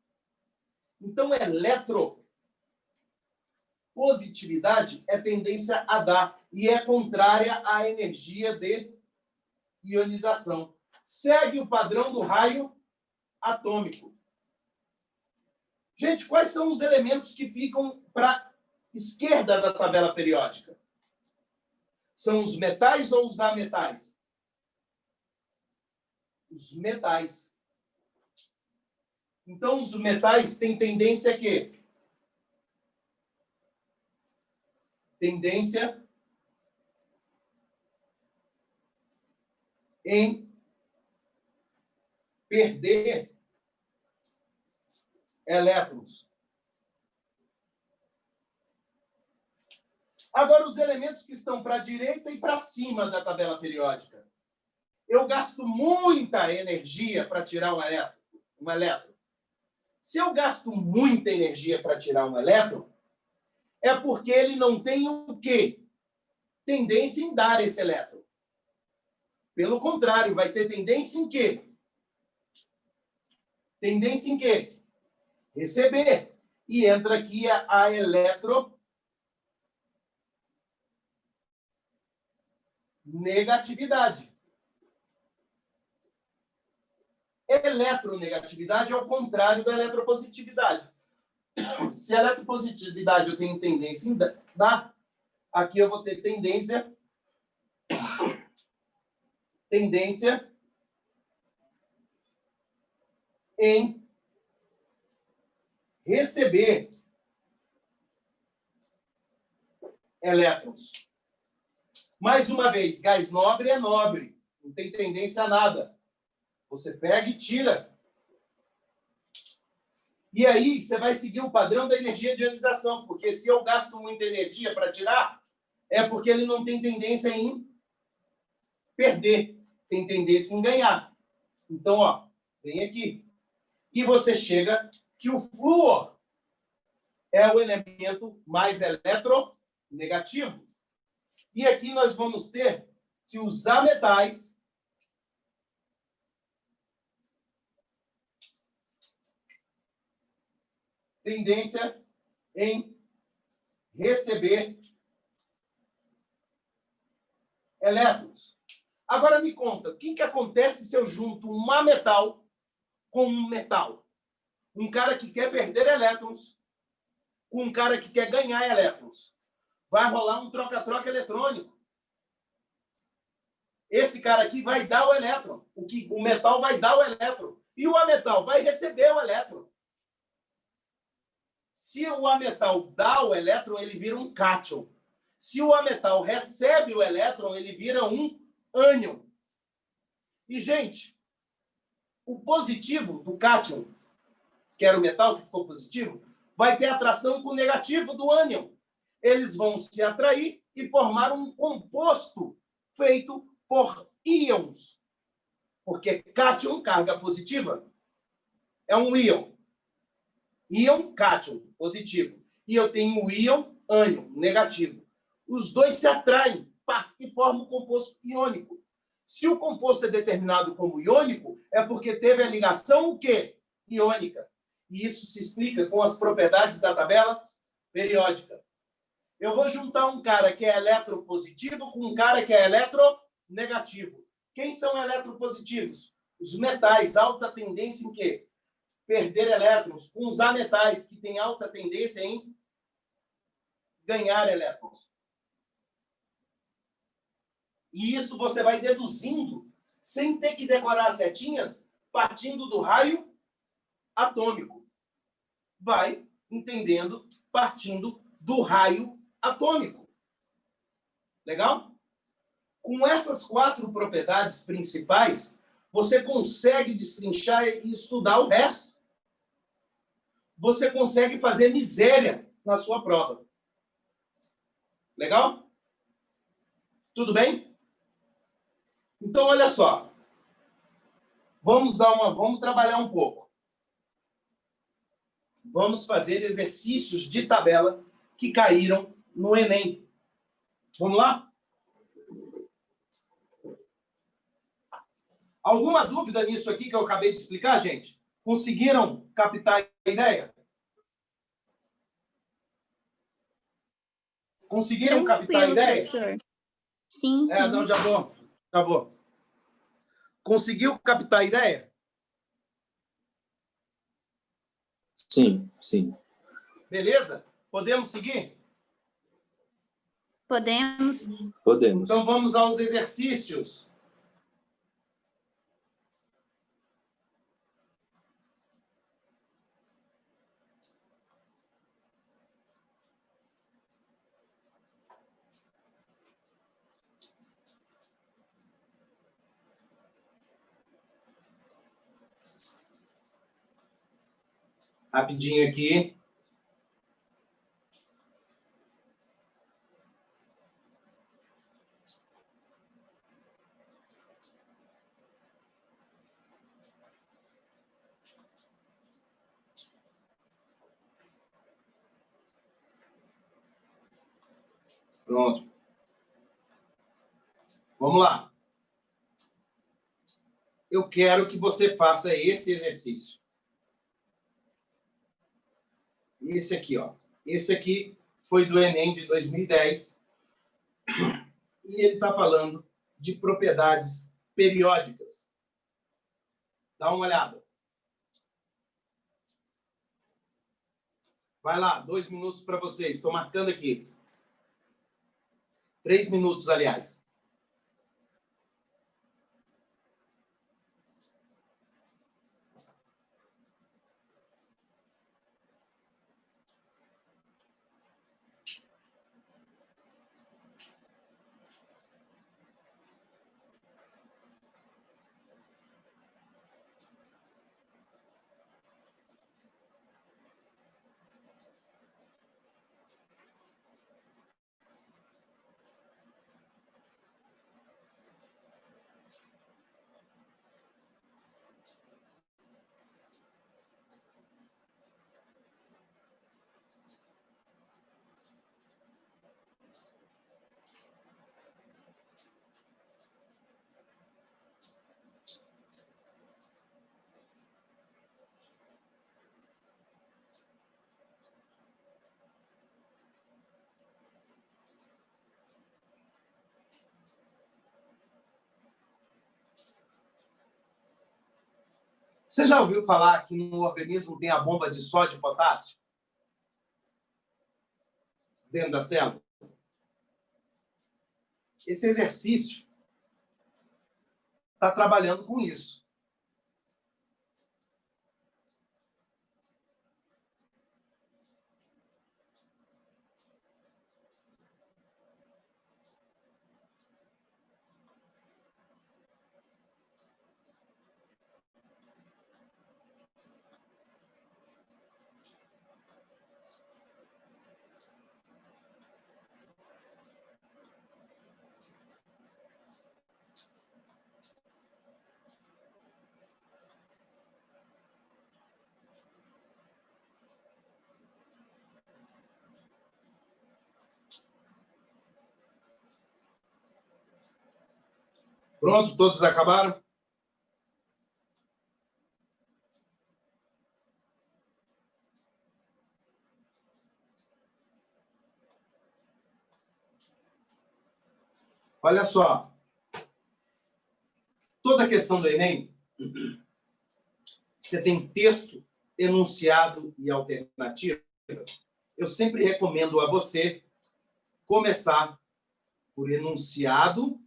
Então, eletropositividade é tendência a dar e é contrária à energia de ionização. Segue o padrão do raio atômico. Gente, quais são os elementos que ficam para a esquerda da tabela periódica? São os metais ou os ametais? Os metais. Então, os metais têm tendência a quê? Tendência em perder elétrons. Agora, os elementos que estão para a direita e para cima da tabela periódica. Eu gasto muita energia para tirar um elétron. Se eu gasto muita energia para tirar um elétron, é porque ele não tem o quê? Tendência em dar esse elétron. Pelo contrário, vai ter tendência em quê? Tendência em quê? Receber. E entra aqui a eletronegatividade. Eletronegatividade é o contrário da eletropositividade. Se a eletropositividade eu tenho tendência em dar, aqui eu vou ter tendência em receber elétrons. Mais uma vez, gás nobre é nobre, não tem tendência a nada. Você pega e tira. E aí, você vai seguir o padrão da energia de ionização, porque se eu gasto muita energia para tirar, é porque ele não tem tendência em perder, tem tendência em ganhar. Então, ó, vem aqui. E você chega que o flúor é o elemento mais eletronegativo. E aqui nós vamos ter que os ametais tendência em receber elétrons. Agora me conta, o que acontece se eu junto um ametal com um metal? Um cara que quer perder elétrons com um cara que quer ganhar elétrons. Vai rolar um troca-troca eletrônico. Esse cara aqui vai dar o elétron. O metal vai dar o elétron. E o ametal vai receber o elétron. Se o ametal dá o elétron, ele vira um cátion. Se o ametal recebe o elétron, ele vira um ânion. E, gente, o positivo do cátion que era o metal que ficou positivo, vai ter atração com o negativo do ânion. Eles vão se atrair e formar um composto feito por íons. Porque cátion, carga positiva, é um íon. Íon, cátion, positivo. E eu tenho o íon, ânion, negativo. Os dois se atraem e formam um composto iônico. Se o composto é determinado como iônico, é porque teve a ligação o quê? Iônica. E isso se explica com as propriedades da tabela periódica. Eu vou juntar um cara que é eletropositivo com um cara que é eletronegativo. Quem são eletropositivos? Os metais, alta tendência em quê? Perder elétrons. Com os ametais, que têm alta tendência em ganhar elétrons. E isso você vai deduzindo, sem ter que decorar as setinhas, partindo do raio atômico. Vai entendendo, partindo do raio atômico. Legal? Com essas 4 propriedades principais, você consegue destrinchar e estudar o resto. Você consegue fazer miséria na sua prova. Legal? Tudo bem? Então, olha só. Vamos trabalhar um pouco. Vamos fazer exercícios de tabela que caíram no Enem. Vamos lá? Alguma dúvida nisso aqui que eu acabei de explicar, gente? Conseguiram captar a ideia? Conseguiram captar a ideia? Professor. Sim, sim. Não, já vou. Conseguiu captar a ideia? Sim, sim. Beleza? Podemos seguir? Podemos. Podemos. Então, vamos aos exercícios. Rapidinho aqui. Pronto. Vamos lá. Eu quero que você faça esse exercício. Esse aqui, ó. Esse aqui foi do Enem de 2010. E ele está falando de propriedades periódicas. Dá uma olhada. Vai lá, 2 minutos para vocês. Estou marcando aqui. 3 minutos, aliás. Você já ouviu falar que no organismo tem a bomba de sódio e potássio? Dentro da célula? Esse exercício está trabalhando com isso. Pronto, todos acabaram? Olha só. Toda a questão do Enem, você tem texto, enunciado e alternativa. Eu sempre recomendo a você começar por enunciado,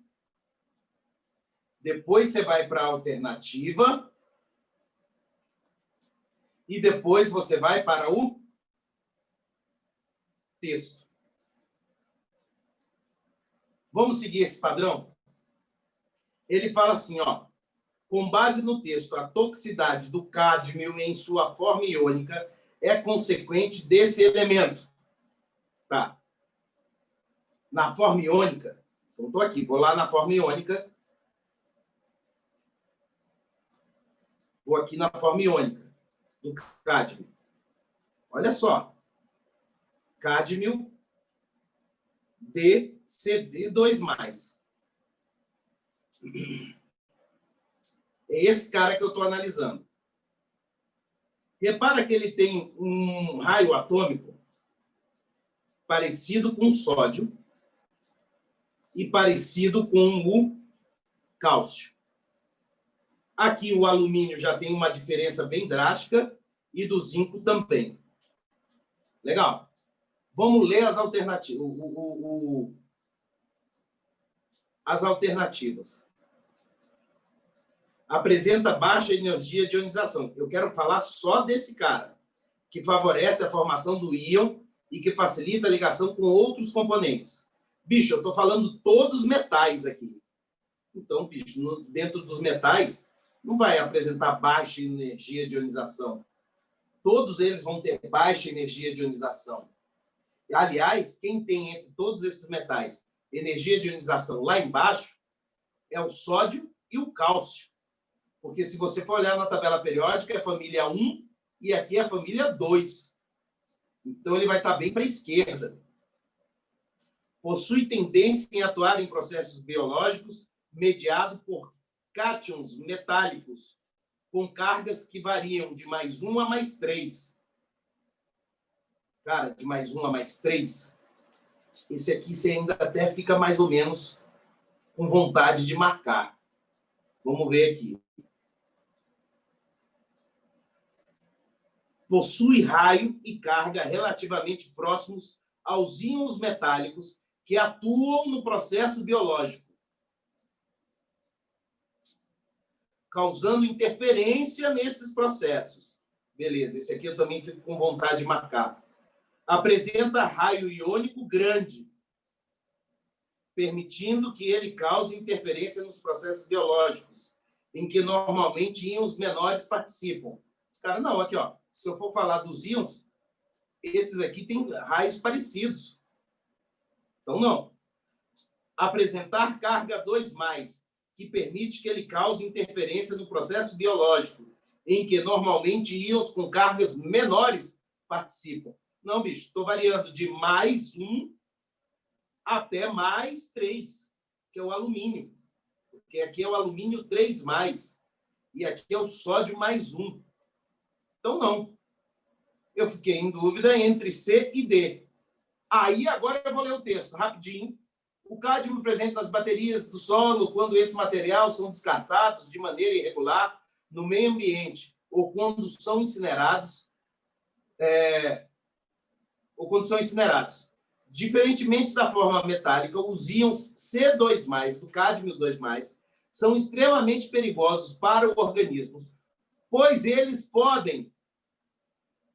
depois você vai para a alternativa e depois você vai para o texto. Vamos seguir esse padrão? Ele fala assim, ó, com base no texto, a toxicidade do cádmio em sua forma iônica é consequente desse elemento. Tá? Na forma iônica, então estou aqui, vou lá na forma iônica. Vou aqui na forma iônica do cádmio. Olha só. Cádmio DCD2+. É esse cara que eu estou analisando. Repara que ele tem um raio atômico parecido com o sódio e parecido com o cálcio. Aqui o alumínio já tem uma diferença bem drástica e do zinco também. Legal. Vamos ler as alternativas. As alternativas. Apresenta baixa energia de ionização. Eu quero falar só desse cara, que favorece a formação do íon e que facilita a ligação com outros componentes. Bicho, eu estou falando todos os metais aqui. Então, bicho, dentro dos metais, não vai apresentar baixa energia de ionização. Todos eles vão ter baixa energia de ionização. Aliás, quem tem entre todos esses metais energia de ionização lá embaixo é o sódio e o cálcio. Porque se você for olhar na tabela periódica, é a família 1 e aqui é a família 2. Então, ele vai estar bem para a esquerda. Possui tendência em atuar em processos biológicos mediado por cátions metálicos com cargas que variam de +1 a +3. Cara, de +1 a +3, esse aqui você ainda até fica mais ou menos com vontade de marcar. Vamos ver aqui. Possui raio e carga relativamente próximos aos íons metálicos que atuam no processo biológico, causando interferência nesses processos. Beleza, esse aqui eu também fico com vontade de marcar. Apresenta raio iônico grande, permitindo que ele cause interferência nos processos biológicos, em que normalmente íons menores participam. Cara, não, aqui, ó, se eu for falar dos íons, esses aqui têm raios parecidos. Então, não. Apresentar carga 2+, que permite que ele cause interferência no processo biológico, em que normalmente íons com cargas menores participam. Não, bicho, estou variando de +1 até +3, que é o alumínio. Porque aqui é o alumínio 3+, e aqui é o sódio +1. Então, não. Eu fiquei em dúvida entre C e D. Aí, agora eu vou ler o texto, rapidinho. O cádmio presente nas baterias do solo, quando esse material são descartados de maneira irregular no meio ambiente, ou quando são incinerados, Diferentemente da forma metálica, os íons C2+, do cádmio 2+, são extremamente perigosos para o organismo, pois eles podem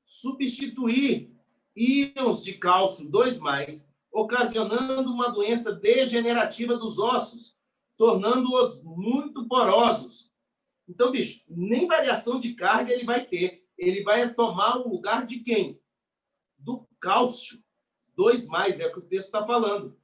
substituir íons de cálcio 2+, ocasionando uma doença degenerativa dos ossos, tornando-os muito porosos. Então, bicho, nem variação de carga ele vai ter. Ele vai tomar o lugar de quem? Do cálcio 2+, é o que o texto está falando.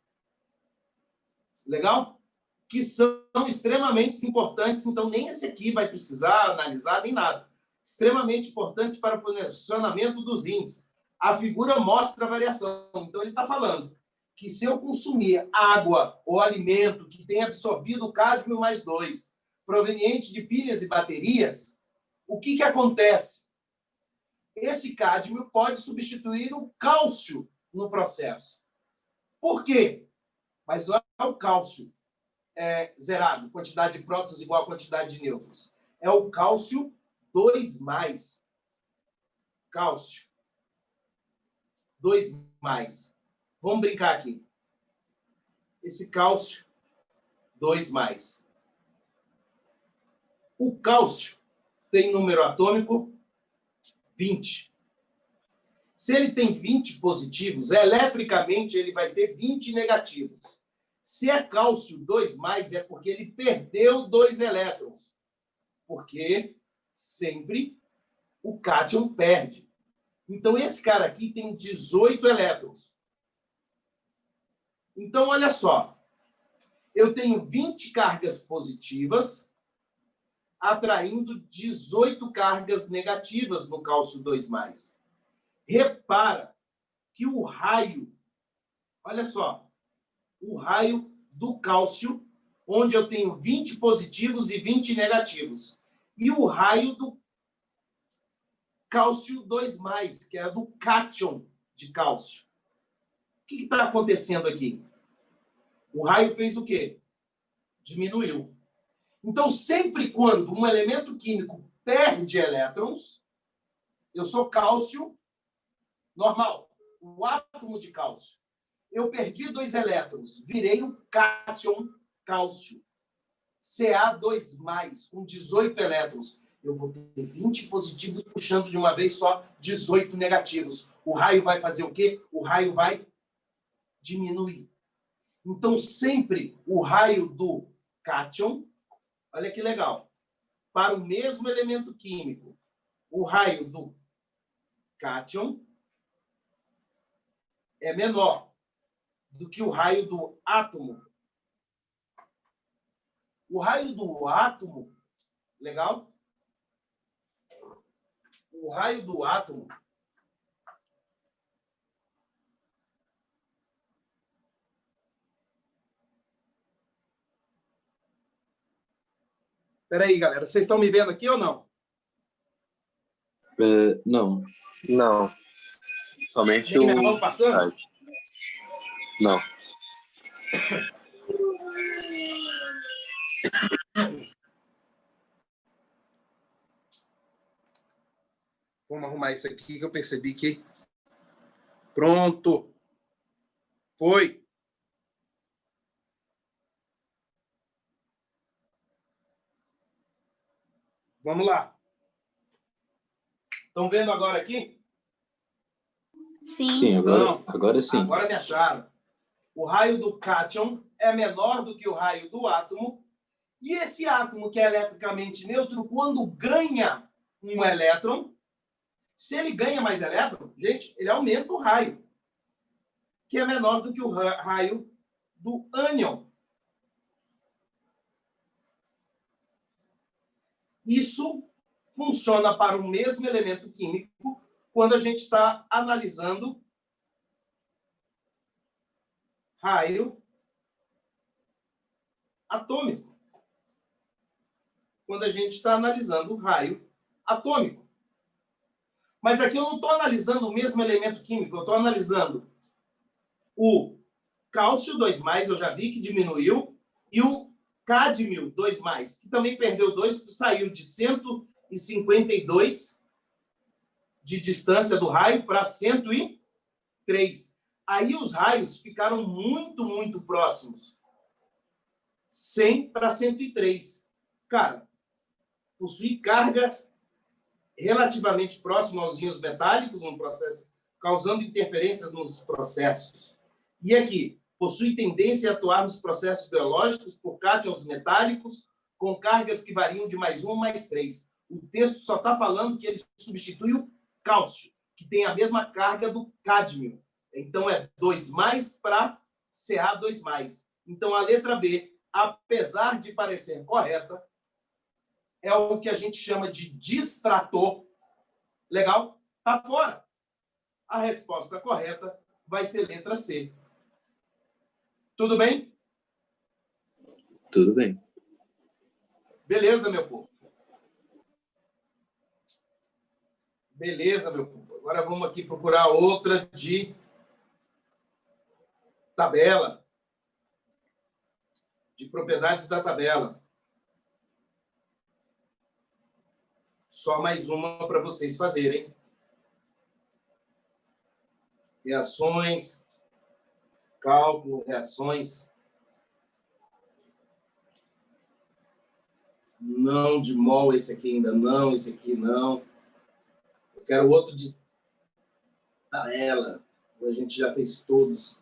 Legal? Que são extremamente importantes, então nem esse aqui vai precisar analisar, nem nada. Extremamente importantes para o funcionamento dos rins. A figura mostra a variação. Então, ele está falando que se eu consumir água ou alimento que tenha absorvido cádmio mais 2, proveniente de pilhas e baterias, o que acontece? Esse cádmio pode substituir o cálcio no processo. Por quê? Mas não é o cálcio zerado, quantidade de prótons igual a quantidade de nêutrons. É o cálcio 2+. Cálcio 2+. Vamos brincar aqui. Esse cálcio 2+. O cálcio tem número atômico 20. Se ele tem 20 positivos, eletricamente ele vai ter 20 negativos. Se é cálcio 2+, é porque ele perdeu 2 elétrons. Porque sempre o cátion perde. Então, esse cara aqui tem 18 elétrons. Então, olha só. Eu tenho 20 cargas positivas atraindo 18 cargas negativas no cálcio 2+. Repara que o raio, olha só, o raio do cálcio, onde eu tenho 20 positivos e 20 negativos. E o raio do cálcio 2+, que é do cátion de cálcio. O que está acontecendo aqui? O raio fez o quê? Diminuiu. Então, sempre quando um elemento químico perde elétrons, eu sou cálcio normal, o átomo de cálcio. Eu perdi 2 elétrons, virei o cátion cálcio. Ca2+, com 18 elétrons. Eu vou ter 20 positivos puxando de uma vez só 18 negativos. O raio vai fazer o quê? O raio vai diminuir. Então, sempre o raio do cátion, olha que legal, para o mesmo elemento químico, o raio do cátion é menor do que o raio do átomo. O raio do átomo, legal? O raio do átomo Espera aí, galera. Vocês estão me vendo aqui ou não? Não. Não. Somente Nem minha mão passando? site. Não. Vamos arrumar isso aqui que eu percebi que... Pronto. Foi. Vamos lá. Estão vendo agora aqui? Sim. Sim, Não. agora sim. Agora me acharam. O raio do cátion é menor do que o raio do átomo. E esse átomo, que é eletricamente neutro, quando ganha um elétron, se ele ganha mais elétron, gente, ele aumenta o raio, que é menor do que o raio do ânion. Isso funciona para o mesmo elemento químico quando a gente está analisando raio atômico. Quando a gente está analisando raio atômico. Mas aqui eu não estou analisando o mesmo elemento químico, eu estou analisando o cálcio 2+, eu já vi que diminuiu, e o cádmio 2+, que também perdeu 2, saiu de 152 de distância do raio para 103. Aí os raios ficaram muito, muito próximos. 100 para 103. Cara, possui carga relativamente próxima aos íons metálicos no processo, causando interferências nos processos. E aqui, possui tendência a atuar nos processos biológicos por cátions metálicos com cargas que variam de +1 a +3. O texto só está falando que ele substitui o cálcio, que tem a mesma carga do cádmio. Então, é 2+ para Ca2+. Então, a letra B, apesar de parecer correta, é o que a gente chama de distrator. Legal? Está fora. A resposta correta vai ser letra C. Tudo bem? Tudo bem. Beleza, meu povo. Beleza, meu povo. Agora vamos aqui procurar outra de tabela. De propriedades da tabela. Só mais uma para vocês fazerem. Reações, cálculo, reações. Não de mol, esse aqui ainda não, esse aqui não. Eu quero outro de tabela. A gente já fez todos.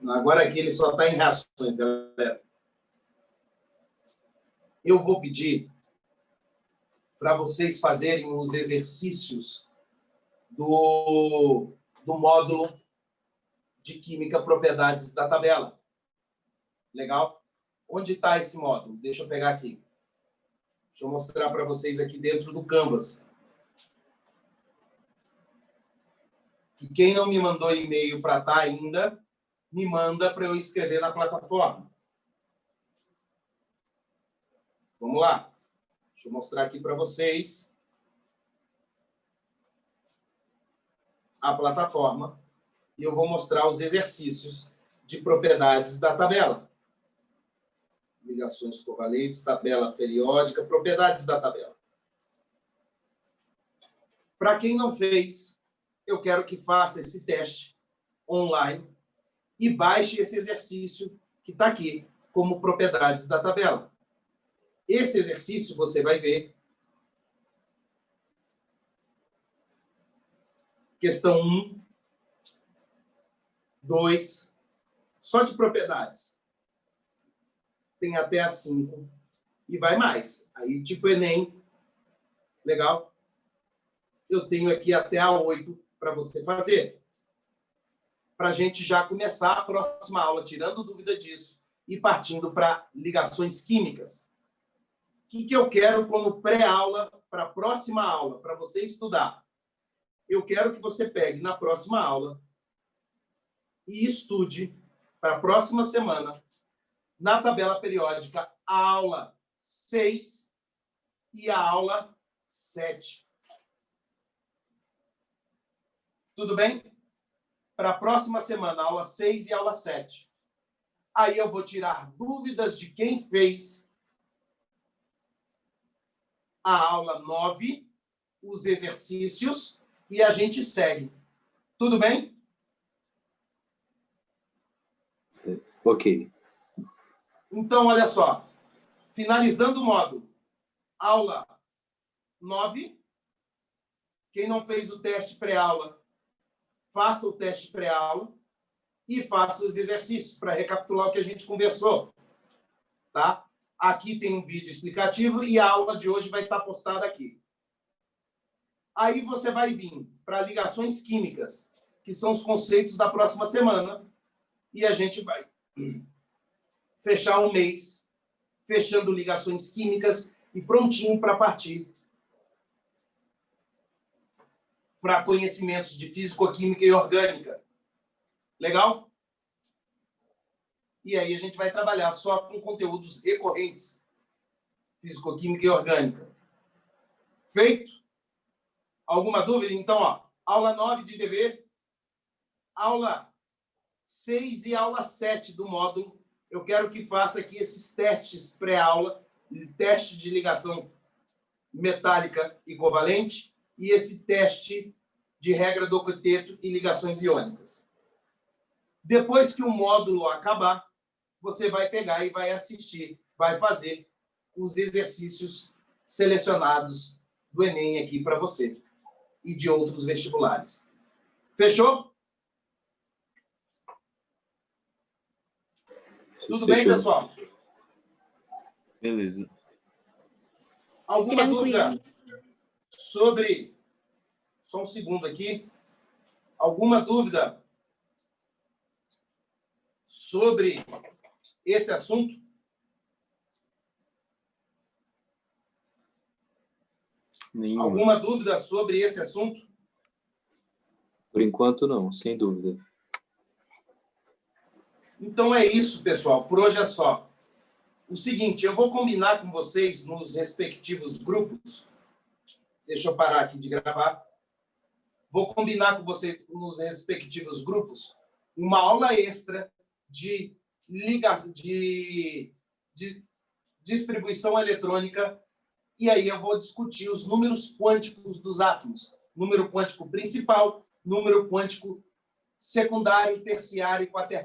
Agora aqui ele só está em reações, galera. Eu vou pedir para vocês fazerem os exercícios do módulo de Química Propriedades da tabela. Legal? Onde está esse módulo? Deixa eu pegar aqui. Deixa eu mostrar para vocês aqui dentro do Canvas. E quem não me mandou e-mail para estar ainda, me manda para eu escrever na plataforma. Vamos lá. Deixa eu mostrar aqui para vocês a plataforma e eu vou mostrar os exercícios de propriedades da tabela. Ligações covalentes, tabela periódica, propriedades da tabela. Para quem não fez, eu quero que faça esse teste online e baixe esse exercício que está aqui, como propriedades da tabela. Esse exercício você vai ver. Questão 1, 2, só de propriedades. Tem até a 5 e vai mais. Aí, tipo Enem, legal? Eu tenho aqui até a 8 para você fazer. Para a gente já começar a próxima aula, tirando dúvida disso e partindo para ligações químicas. O que eu quero como pré-aula para a próxima aula, para você estudar? Eu quero que você pegue na próxima aula e estude para a próxima semana, na tabela periódica, a aula 6 e a aula 7. Tudo bem? Para a próxima semana, aula 6 e aula 7. Aí eu vou tirar dúvidas de quem fez a aula 9, os exercícios, e a gente segue. Tudo bem? Ok. Então, olha só. Finalizando o módulo. Aula 9. Quem não fez o teste pré-aula, faça o teste pré-aula e faça os exercícios para recapitular o que a gente conversou. Tá? Aqui tem um vídeo explicativo e a aula de hoje vai estar postada aqui. Aí você vai vir para ligações químicas, que são os conceitos da próxima semana, e a gente vai fechar um mês fechando ligações químicas e prontinho para partir para conhecimentos de físico-química e orgânica. Legal? E aí a gente vai trabalhar só com conteúdos recorrentes. Físico-química e orgânica. Feito? Alguma dúvida? Então, ó, aula 9 de dever, aula 6 e aula 7 do módulo. Eu quero que faça aqui esses testes pré-aula, teste de ligação metálica e covalente e esse teste de regra do octeto e ligações iônicas. Depois que o módulo acabar, você vai pegar e vai assistir, vai fazer os exercícios selecionados do Enem aqui para você e de outros vestibulares. Fechou? Tudo bem, pessoal? Beleza. Alguma Tranquilo. dúvida sobre... Só um segundo aqui. Alguma dúvida sobre esse assunto? Nenhuma. Alguma dúvida sobre esse assunto? Por enquanto, não, sem dúvida. Então é isso, pessoal. Por hoje é só. O seguinte, eu vou combinar com vocês nos respectivos grupos. Deixa eu parar aqui de gravar. Vou combinar com vocês nos respectivos grupos uma aula extra de distribuição eletrônica, e aí eu vou discutir os números quânticos dos átomos. Número quântico principal, número quântico secundário, terciário e quaternário.